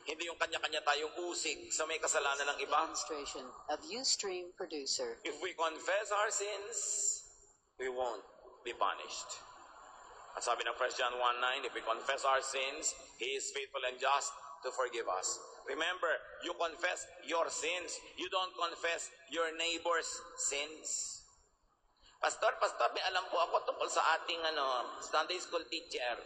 Hindi yung kanya-kanya tayong usig sa may kasalanan ng iba. Demonstration of Ustream producer. If we confess our sins, we won't be punished. At sabi ng 1 John 1:9, if we confess our sins, He is faithful and just to forgive us. Remember, you confess your sins. You don't confess your neighbor's sins. Pastor, may alam po ako tungkol sa ating Sunday school teacher.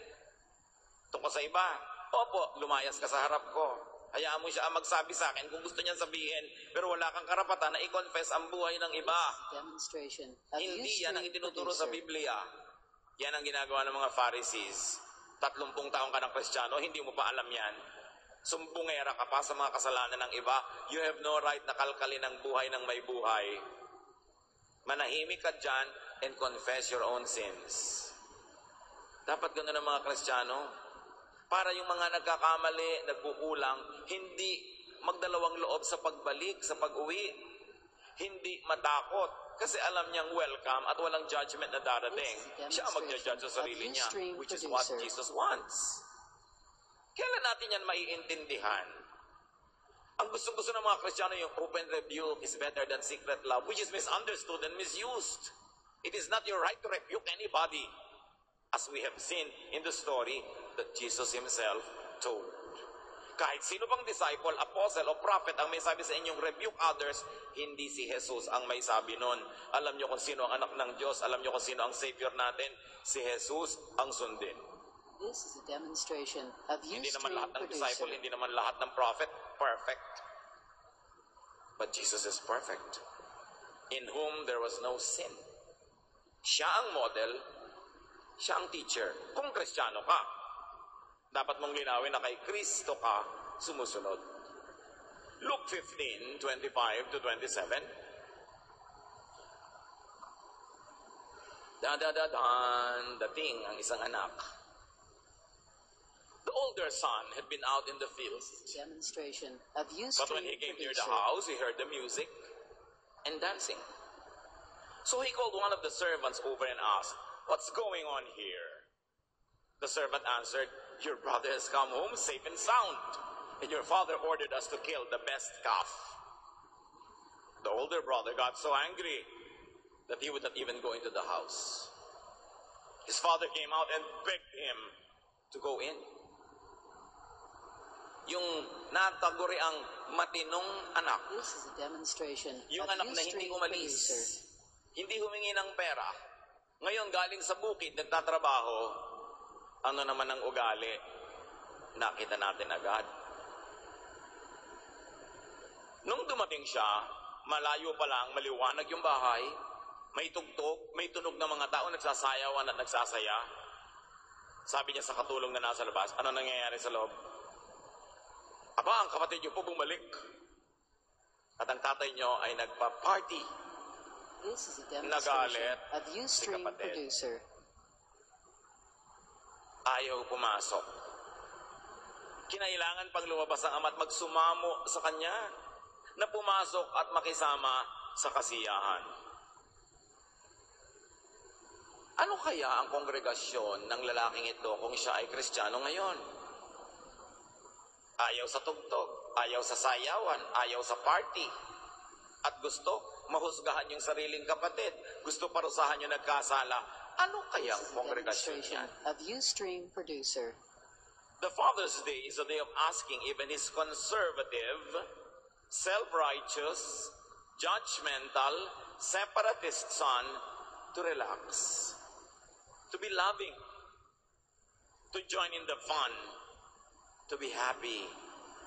Tungkol sa iba. Opo, lumayas ka sa harap ko. Hayaan mo siya magsabi sa akin kung gusto niyang sabihin, pero wala kang karapatan na i-confess ang buhay ng iba. Demonstration of Hindi yan ang Ustream itinuturo sa producer. Biblia. Yan ang ginagawa ng mga Pharisees. 30 taong ka ng Kristiyano, hindi mo pa alam yan. Sumbungera ka pa sa mga kasalanan ng iba. You have no right na kalkalin ang buhay ng may buhay. Manahimik ka dyan and confess your own sins. Dapat ganoon ang mga Kristiyano. Para yung mga nagkakamali, nagkukulang, hindi magdalawang loob sa pagbalik, sa pag-uwi. Hindi matakot. Kasi alam niyang welcome at walang judgment na darating. Siya ang magja-judge sa sarili niya, which is what Jesus wants. Kailan natin yan maiintindihan? Ang gusto-gusto ng mga Kristiyano, yung open rebuke is better than secret love, which is misunderstood and misused. It is not your right to rebuke anybody, as we have seen in the story that Jesus Himself told. Kahit sino pang disciple, apostle, o prophet ang may sabi sa inyong rebuke others, hindi si Jesus ang may sabi nun. Alam niyo kung sino ang anak ng Diyos, alam niyo kung sino ang Savior natin, si Jesus ang sundin. This is a demonstration of Hindi naman Ustream lahat ng producer. disciple, hindi naman lahat ng prophet, perfect. But Jesus is perfect, in whom there was no sin. Siya ang model, siya ang teacher. Kung Kristiyano ka, dapat mong linawin na kay Kristo ka sumusunod. Luke 15:25 to 27. Dating ang isang anak. The older son had been out in the fields. Demonstration of But when Ustream he came near the producer. house, he heard the music and dancing. So he called one of the servants over and asked, "What's going on here?" The servant answered, "Your brother has come home safe and sound, and your father ordered us to kill the best calf." The older brother got so angry that he would not even go into the house. His father came out and begged him to go in. Yung nataguri ang matinong anak, This is a demonstration yung of anak na hindi Ustream umalis, producer. hindi humingi ng pera, ngayon galing sa bukid, nagtatrabaho, ano naman ang ugali? Nakita natin agad. Nung dumating siya, malayo pa lang, maliwanag yung bahay, may tugtog, may tunog ng mga tao, nagsasayawan at nagsasaya. Sabi niya sa katulong na nasa labas, ano nangyayari sa loob? Aba, ang kapatid niyo po bumalik. At ang tatay niyo ay nagpa-party. This is a demonstration Nagalit of Ustream kapatid. producer. Ayaw pumasok. Kinailangan pang lumabas ang ama at magsumamo sa kanya na pumasok at makisama sa kasiyahan. Ano kaya ang kongregasyon ng lalaking ito kung siya ay Kristiyano ngayon? Ayaw sa tugtog, ayaw sa sayawan, ayaw sa party. At gusto mahusgahan yung sariling kapatid. Gusto parusahan yung nagkasala. Ano kaya ang This is a kongregasyon demonstration niyan? of Ustream producer. The Father's Day is a day of asking even his conservative, self-righteous, judgmental, separatist son to relax, to be loving, to join in the fun, to be happy.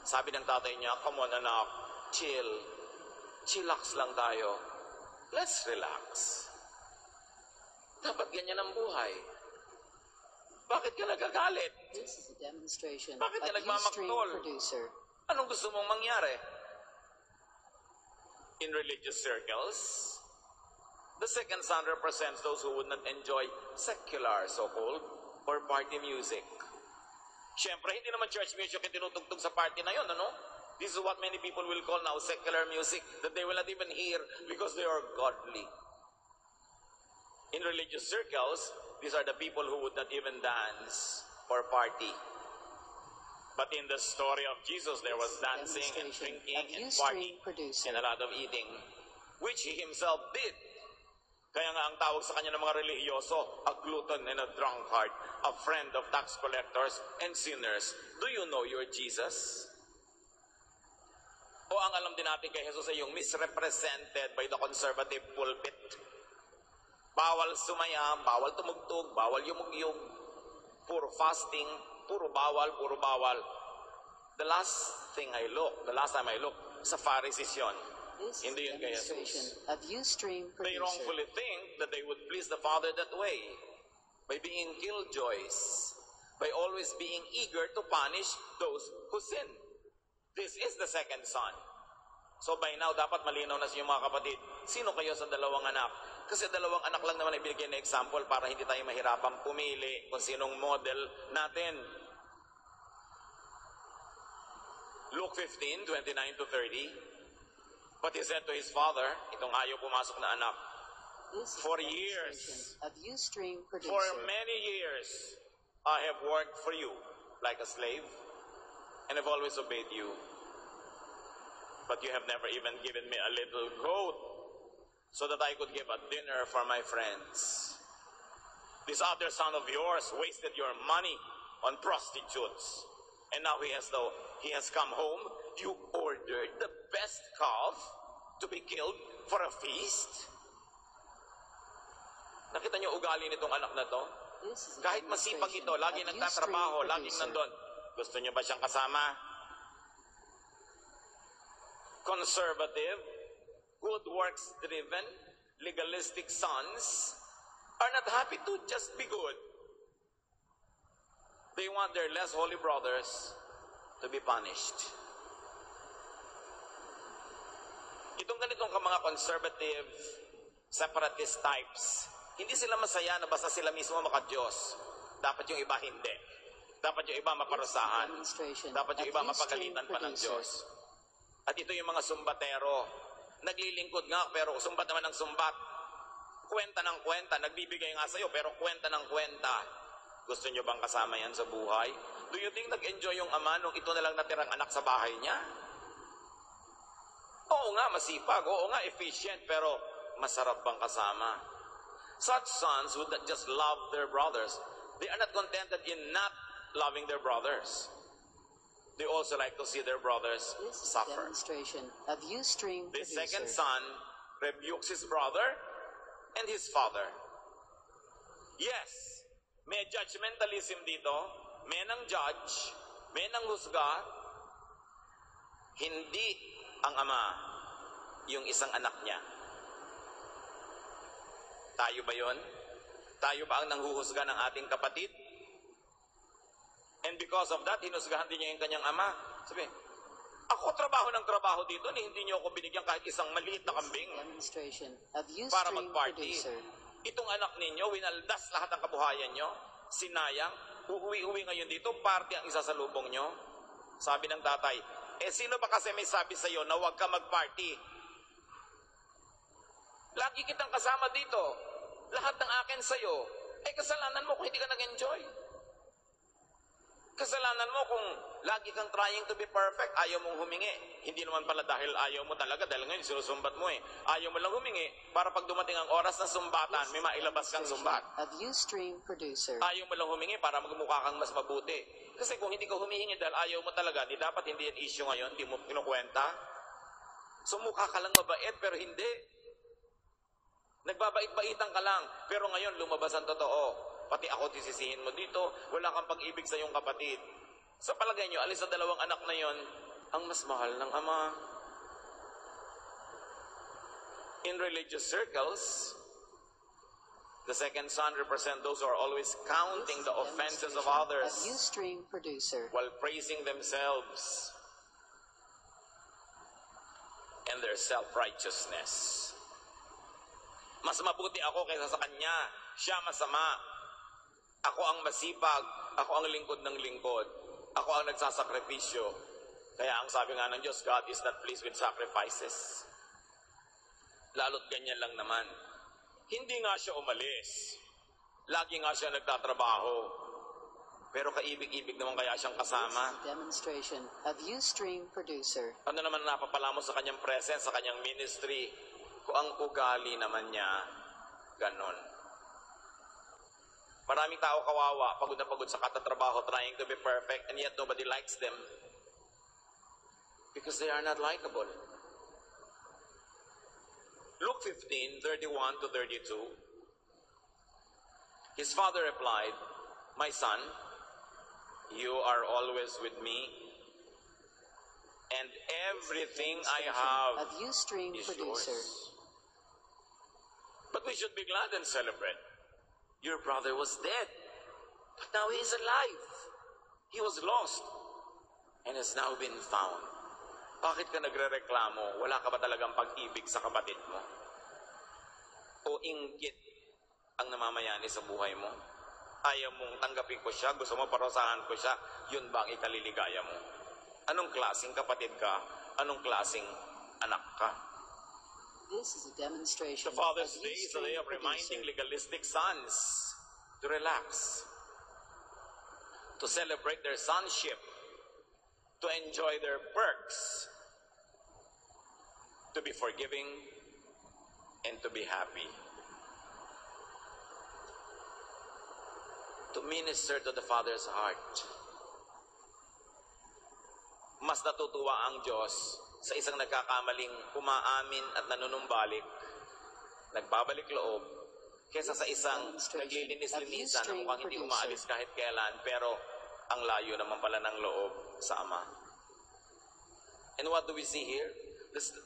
Sabi ng tatay niya, "Come on anak, chill. Chillax lang tayo. Let's relax." Dapat ganyan ang buhay. Bakit ka nagagalit? This is a demonstration Bakit ka of Ustream nagmamaktol? producer. Anong gusto mong mangyari? In religious circles, the second son represents those who would not enjoy secular, so-called, or party music. Siyempre, hindi naman church music yung tinutugtog sa party na yun, ano? This is what many people will call now secular music that they will not even hear because they are godly. In religious circles, these are the people who would not even dance or party. But in the story of Jesus, there was dancing and drinking and partying and a lot of eating, which he himself did. Kaya nga ang tawag sa kanya ng mga relihiyoso, a glutton and a drunkard, a friend of tax collectors and sinners. Do you know your Jesus? O ang alam din natin kay Jesus ay yung misrepresented by the conservative pulpit. Bawal sumaya, bawal tumugtog, bawal yumugyug, puro fasting, puro bawal, puro bawal. The last time I looked, sa Pharisees yun. This is Hindi a yun kay demonstration Jesus. of Ustream They producer. wrongfully think that they would please the Father that way, by being killjoys, by always being eager to punish those who sin. This is the second son. So by now, dapat malinaw na sa inyo mga kapatid, sino kayo sa dalawang anak? Kasi dalawang anak lang naman ibigay na example para hindi tayo mahirapang pumili kung sinong model natin. Luke 15:29 to 30. But he said to his father, itong ayaw pumasok na anak, This is for a years, demonstration of Ustream producer. for many years, I have worked for you like a slave, and have always obeyed you. But you have never even given me a little goat so that I could give a dinner for my friends. This other son of yours wasted your money on prostitutes. And now he has come home. You ordered the best calf to be killed for a feast? Nakita niyo ugali nitong anak na to? This is a Kahit masipag ito, lagi demonstration of nagtatrabaho, Ustream laging producer. nandun. Gusto niyo ba siyang kasama? Conservative, good works-driven, legalistic sons are not happy to just be good. They want their less holy brothers to be punished. Itong ganitong mga conservative, separatist types, hindi sila masaya na basta sila mismo maka-Diyos. Dapat yung iba hindi. Dapat yung iba maparusahan. Demonstration Dapat yung of iba Ustream mapagalitan pa ng producer. Diyos. At ito yung mga sumbatero. Naglilingkod nga, pero sumbat naman ng sumbat. Kwenta ng kwenta. Nagbibigay nga sa'yo, pero kwenta ng kwenta. Gusto nyo bang kasama yan sa buhay? Do you think nag-enjoy yung ama nung ito na lang natirang anak sa bahay niya? Oo nga, masipag. Oo nga, efficient. Pero masarap bang kasama? Such sons would not just love their brothers. They are not contented in not loving their brothers. They also like to see their brothers This is a suffer. demonstration of Ustream The producer. second son rebukes his brother and his father. Yes, may judgmentalism dito, may nang judge, may nang husga. Hindi ang ama yung isang anak niya. Tayo ba yon? Tayo ba ang nanghuhusga ng ating kapatid? And because of that, hinusgahan din niya yung kanyang ama. Sabi, ako trabaho ng trabaho dito, hindi niyo ako binigyan kahit isang maliit na kambing Demonstration of para Ustream mag-party. producer. Itong anak ninyo, winaldas lahat ng kabuhayan nyo, sinayang, uuwi-uwi ngayon dito, party ang isasalubong nyo. Sabi ng tatay, sino ba kasi may sabi sa'yo na huwag ka mag-party? Lagi kitang kasama dito. Lahat ng akin sa'yo. Kasalanan mo kung hindi ka nag-enjoy. Kasalanan mo kung lagi kang trying to be perfect, ayaw mong humingi. Hindi naman pala dahil ayaw mo talaga, dahil ngayon sinusumbat mo Ayaw mo lang humingi para pag dumating ang oras ng sumbatan, may mailabas kang sumbat. Of Ustream producer. Ayaw mo lang humingi para magmukha kang mas mabuti. Kasi kung hindi ka humihingi dahil ayaw mo talaga, di dapat hindi yan issue ngayon, di mo kinukwenta. So mukha ka lang mabait, pero hindi. Nagbabait-baitan ka lang, pero ngayon lumabas ang totoo. Pati ako tisisihin mo dito, wala kang pag-ibig sa iyong kapatid. Sa palagay nyo, alis sa dalawang anak na yon, ang mas mahal ng ama. In religious circles, the second son represents those who are always counting the offenses of others Of Ustream producer. while praising themselves and their self-righteousness. Mas mabuti ako kaysa sa kanya. Siya masama. Ako ang masipag. Ako ang lingkod ng lingkod. Ako ang nagsasakripisyo. Kaya ang sabi nga ng Diyos, God is not pleased with sacrifices. Lalo't ganyan lang naman. Hindi nga siya umalis. Lagi nga siya nagtatrabaho. Pero kaibig-ibig naman kaya siyang kasama. Demonstration of Ustream producer. Ano naman napapala mo sa kanyang presence, sa kanyang ministry, kung ang ugali naman niya, ganon. Maraming tao kawawa, pagod na pagod sa katatrabaho, trying to be perfect, and yet nobody likes them. Because they are not likable. Luke 15:31 to 32. His father replied, "My son, you are always with me, and everything I have Of Ustream is producer. yours. But we should be glad and celebrate. Your brother was dead, but now he is alive. He was lost and has now been found." Bakit ka nagrereklamo? Wala ka ba talagang pag-ibig sa kapatid mo? O inggit ang namamayani sa buhay mo? Ayaw mong tanggapin ko siya, gusto mo parusahan ko siya, yun ba ang ikaliligaya mo? Anong klaseng kapatid ka? Anong klaseng anak ka? This is a demonstration The Father's of Day is a day Ustream of reminding producer. legalistic sons to relax, to celebrate their sonship, to enjoy their perks, to be forgiving, and to be happy. To minister to the Father's heart. Mas natutuwa ang Diyos sa isang nagkakamaling umaamin at nanunumbalik, nagbabalik loob, kesa sa isang naglilinis-linisan na mukhang hindi umaalis kahit kailan, pero ang layo naman pala ng loob sa Ama. And what do we see here?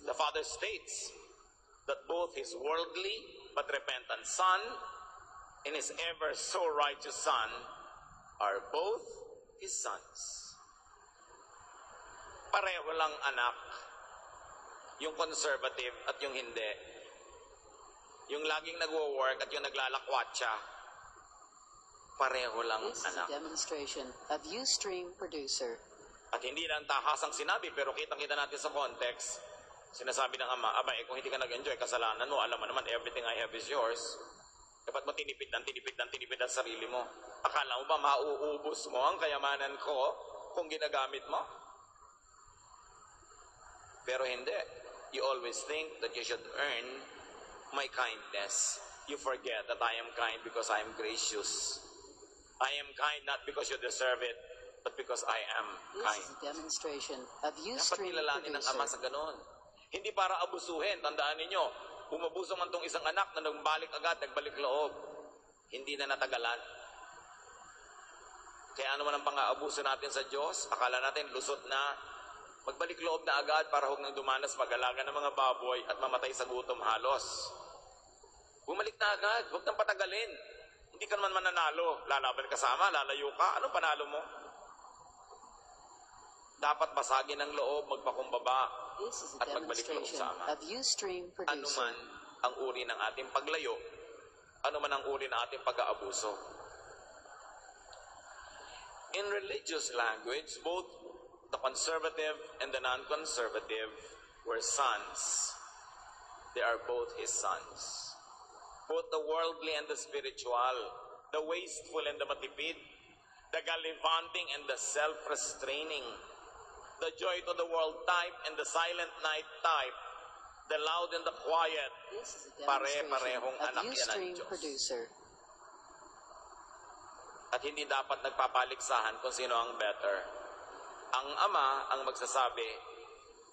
The Father states that both His worldly but repentant Son and His ever so righteous Son are both His sons. Pareho lang anak, yung conservative at yung hindi. Yung laging nagwo-work at yung naglalakwatsa, pareho lang This is a anak. demonstration of Ustream producer. At hindi lang tahasang sinabi, pero kitang-kita natin sa context, sinasabi ng Ama, abay, kung hindi ka nag-enjoy, kasalanan mo, alam mo naman, everything I have is yours. Dapat mo tinipid ang sarili mo. Akala mo ba mauubos mo ang kayamanan ko kung ginagamit mo? Pero hindi. You always think that you should earn my kindness. You forget that I am kind because I am gracious. I am kind not because you deserve it, but because I am This kind. is a demonstration of Dapat Ustream kilalanin ng Ama producer. sa ganon. Hindi para abusuhin. Tandaan ninyo, umabuso man tong isang anak na nagbalik agad, nagbalik loob. Hindi na natagalan. Kaya ano man ang pang-aabuso natin sa Diyos, akala natin lusot na, magbalik loob na agad para huwag nang dumanas mag-alaga ng mga baboy at mamatay sa gutom halos. Bumalik na agad, huwag nang patagalin. Hindi ka naman mananalo. Lalaban ka sa Ama, lalayo ka. Anong panalo mo? Dapat basagin ang loob, magpakumbaba, This is a at magbalik loob demonstration sa Ama. of Ustream Ano producer. man ang uri ng ating paglayo, ano man ang uri ng ating pag-aabuso. In religious language, both the conservative and the non-conservative were sons. They are both His sons. Both the worldly and the spiritual, the wasteful and the matipid, the gallivanting and the self-restraining, the joy to the world type and the silent night type, the loud and the quiet. This is a Pare-parehong demonstration anak of yan ng Ustream Diyos. producer. At hindi dapat nagpapaliksahan kung sino ang better. Ang Ama ang magsasabi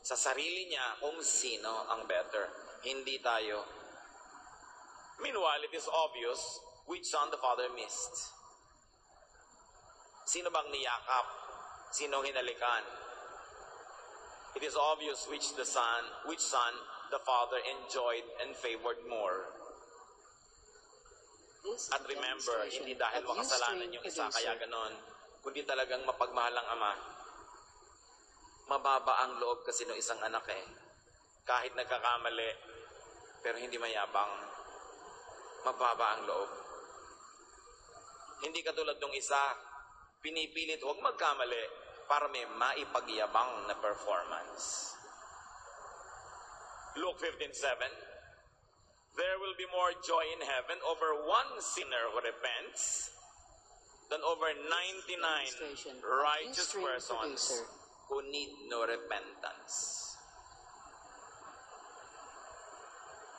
sa sarili niya kung sino ang better. Hindi tayo. Meanwhile, it is obvious which son the Father missed. Sino bang niyakap? Sino hinalikan? It is obvious which son the Father enjoyed and favored more. This is At a remember, demonstration hindi dahil of makasalanan Ustream yung isa kaya producer. ganon, kundi talagang mapagmahal ang Ama. Mababa ang loob kasi ng isang anak eh. Kahit nagkakamali, pero hindi mayabang. Mababa ang loob. Hindi katulad ng isa, pinipilit huwag magkamali para may maipagyabang na performance. Luke 15:7. There will be more joy in heaven over one sinner who repents than over 99 Demonstration of righteous Ustream persons producer. who need no repentance.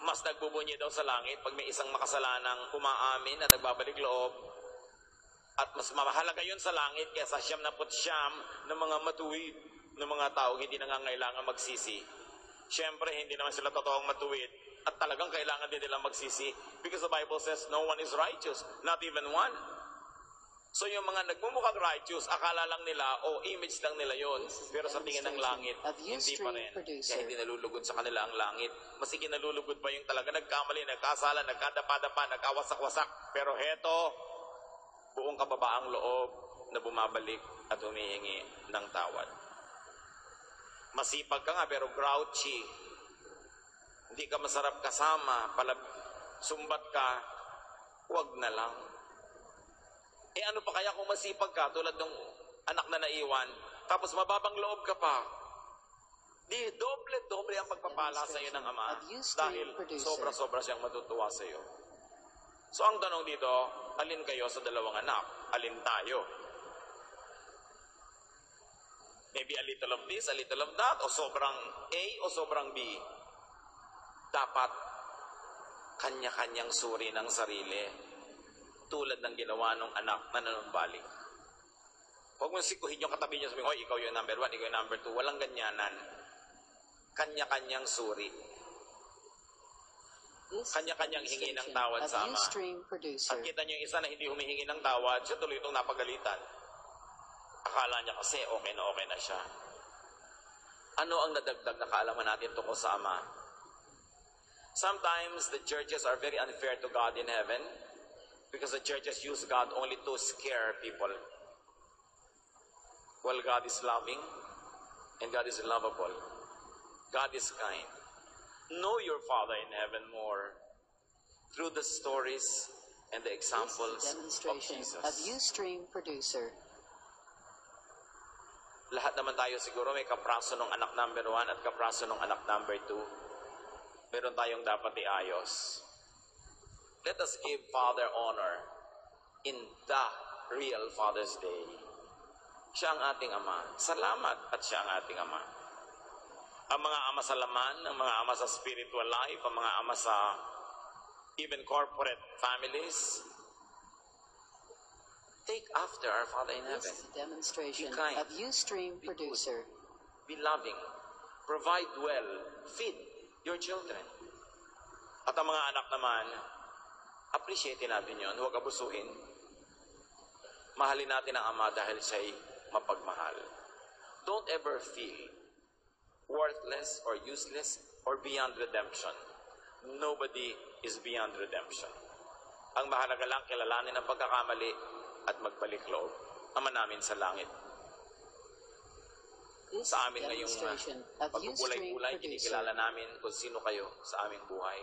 Mas nagbubunyi daw sa langit pag may isang makasalanang umaamin at nagbabalik loob. At mas mahalaga yun sa langit kaysa 99 ng mga matuwid ng mga tao hindi nangangailangan magsisi. Siyempre, hindi naman sila totoong matuwid at talagang kailangan din nila magsisi because the Bible says no one is righteous, not even one. So yung mga nagmumukhang righteous, akala lang nila, image lang nila yon. Pero sa tingin ng langit, hindi pa rin. Kaya hindi nalulugod sa kanila ang langit. Masigi nalulugod pa yung talaga nagkamali, nagkasala, nagkadapa-dapa, nagkawasak-wasak. Pero heto, buong kababaang loob na bumabalik at humihingi ng tawad. Masipag ka nga pero grouchy. Hindi ka masarap kasama, sumbat ka, huwag na lang. Ano pa kaya kung masipag ka tulad ng anak na naiwan, tapos mababang loob ka pa? Di doble ang pagpapala sa iyo ng Ama dahil sobra-sobra siyang matutuwa sa iyo. So ang tanong dito, alin kayo sa dalawang anak? Alin tayo? Maybe a little of this, a little of that, o sobrang A o sobrang B. Dapat kanya-kanyang suri ng sarili tulad ng ginawa ng anak na nanumbalik. Huwag mo sikuhin yung katabi niyo sabihin, ikaw yung number 1, ikaw yung number 2. Walang ganyanan. Kanya-kanyang suri. Kanya-kanyang hingi ng tawad sa Ama. At kita niyo yung isa na hindi humihingi ng tawad, siya tuloy itong napagalitan. Akala niya kasi okay na siya. Ano ang nadagdag na kaalaman natin tungkol sa Ama? Sometimes the churches are very unfair to God in heaven because the churches use God only to scare people. Well, God is loving and God is lovable. God is kind. Know your Father in heaven more through the stories and the examples of Jesus. Of Ustream producer. Lahat naman tayo siguro may kapraso ng anak number 1 at kapraso ng anak number 2. Meron tayong dapat iayos. Let us give Father honor in the real Father's Day. Siya ang ating Ama. Salamat at siya ang ating Ama. Ang mga ama sa laman, ang mga ama sa spiritual life, ang mga ama sa even corporate families, take after our Father in heaven. This is a demonstration Be kind. of Ustream producer. Be loving. Provide well. Feed your children. At ang mga anak naman, appreciate natin yun. Huwag abusuhin. Mahalin natin ang Ama dahil siya'y mapagmahal. Don't ever feel worthless or useless or beyond redemption. Nobody is beyond redemption. Ang mahalaga lang, kilalanin ang pagkakamali at magbalik loob. Ama namin sa langit. Sa amin ngayong pagbubulay-bulay, kinikilala namin kung sino kayo sa aming buhay.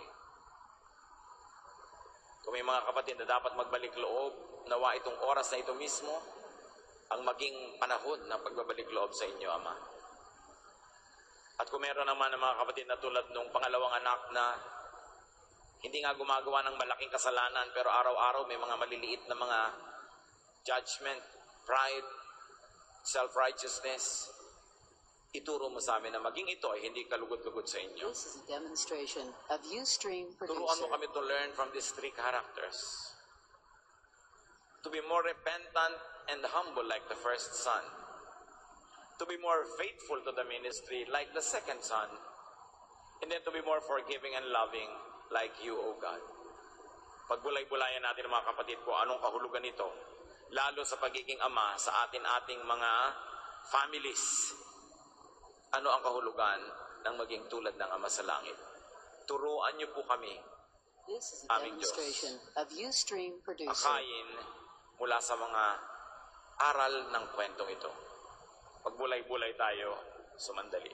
Kung may mga kapatid na dapat magbalik loob, nawa itong oras na ito mismo, ang maging panahon ng pagbabalik loob sa inyo, Ama. At kung meron naman ng mga kapatid na tulad nung pangalawang anak na hindi nga gumagawa ng malaking kasalanan, pero araw-araw may mga maliliit na mga judgment, pride, self-righteousness, ituro mo sa amin na maging ito ay hindi kalugod-lugod sa inyo. This is a demonstration of Ustream Turuan producer. mo kami to learn from these 3 characters. To be more repentant and humble like the first son. To be more faithful to the ministry like the second son. And then to be more forgiving and loving like you, O God. Pagbulay-bulayan natin mga kapatid ko, anong kahulugan nito? Lalo sa pagiging ama sa ating mga families. Ano ang kahulugan ng maging tulad ng Ama sa langit? Turuan niyo po kami, This is a aming Diyos, demonstration of Ustream producer. akayin mula sa mga aral ng kwentong ito. Pagbulay-bulay tayo, sumandali.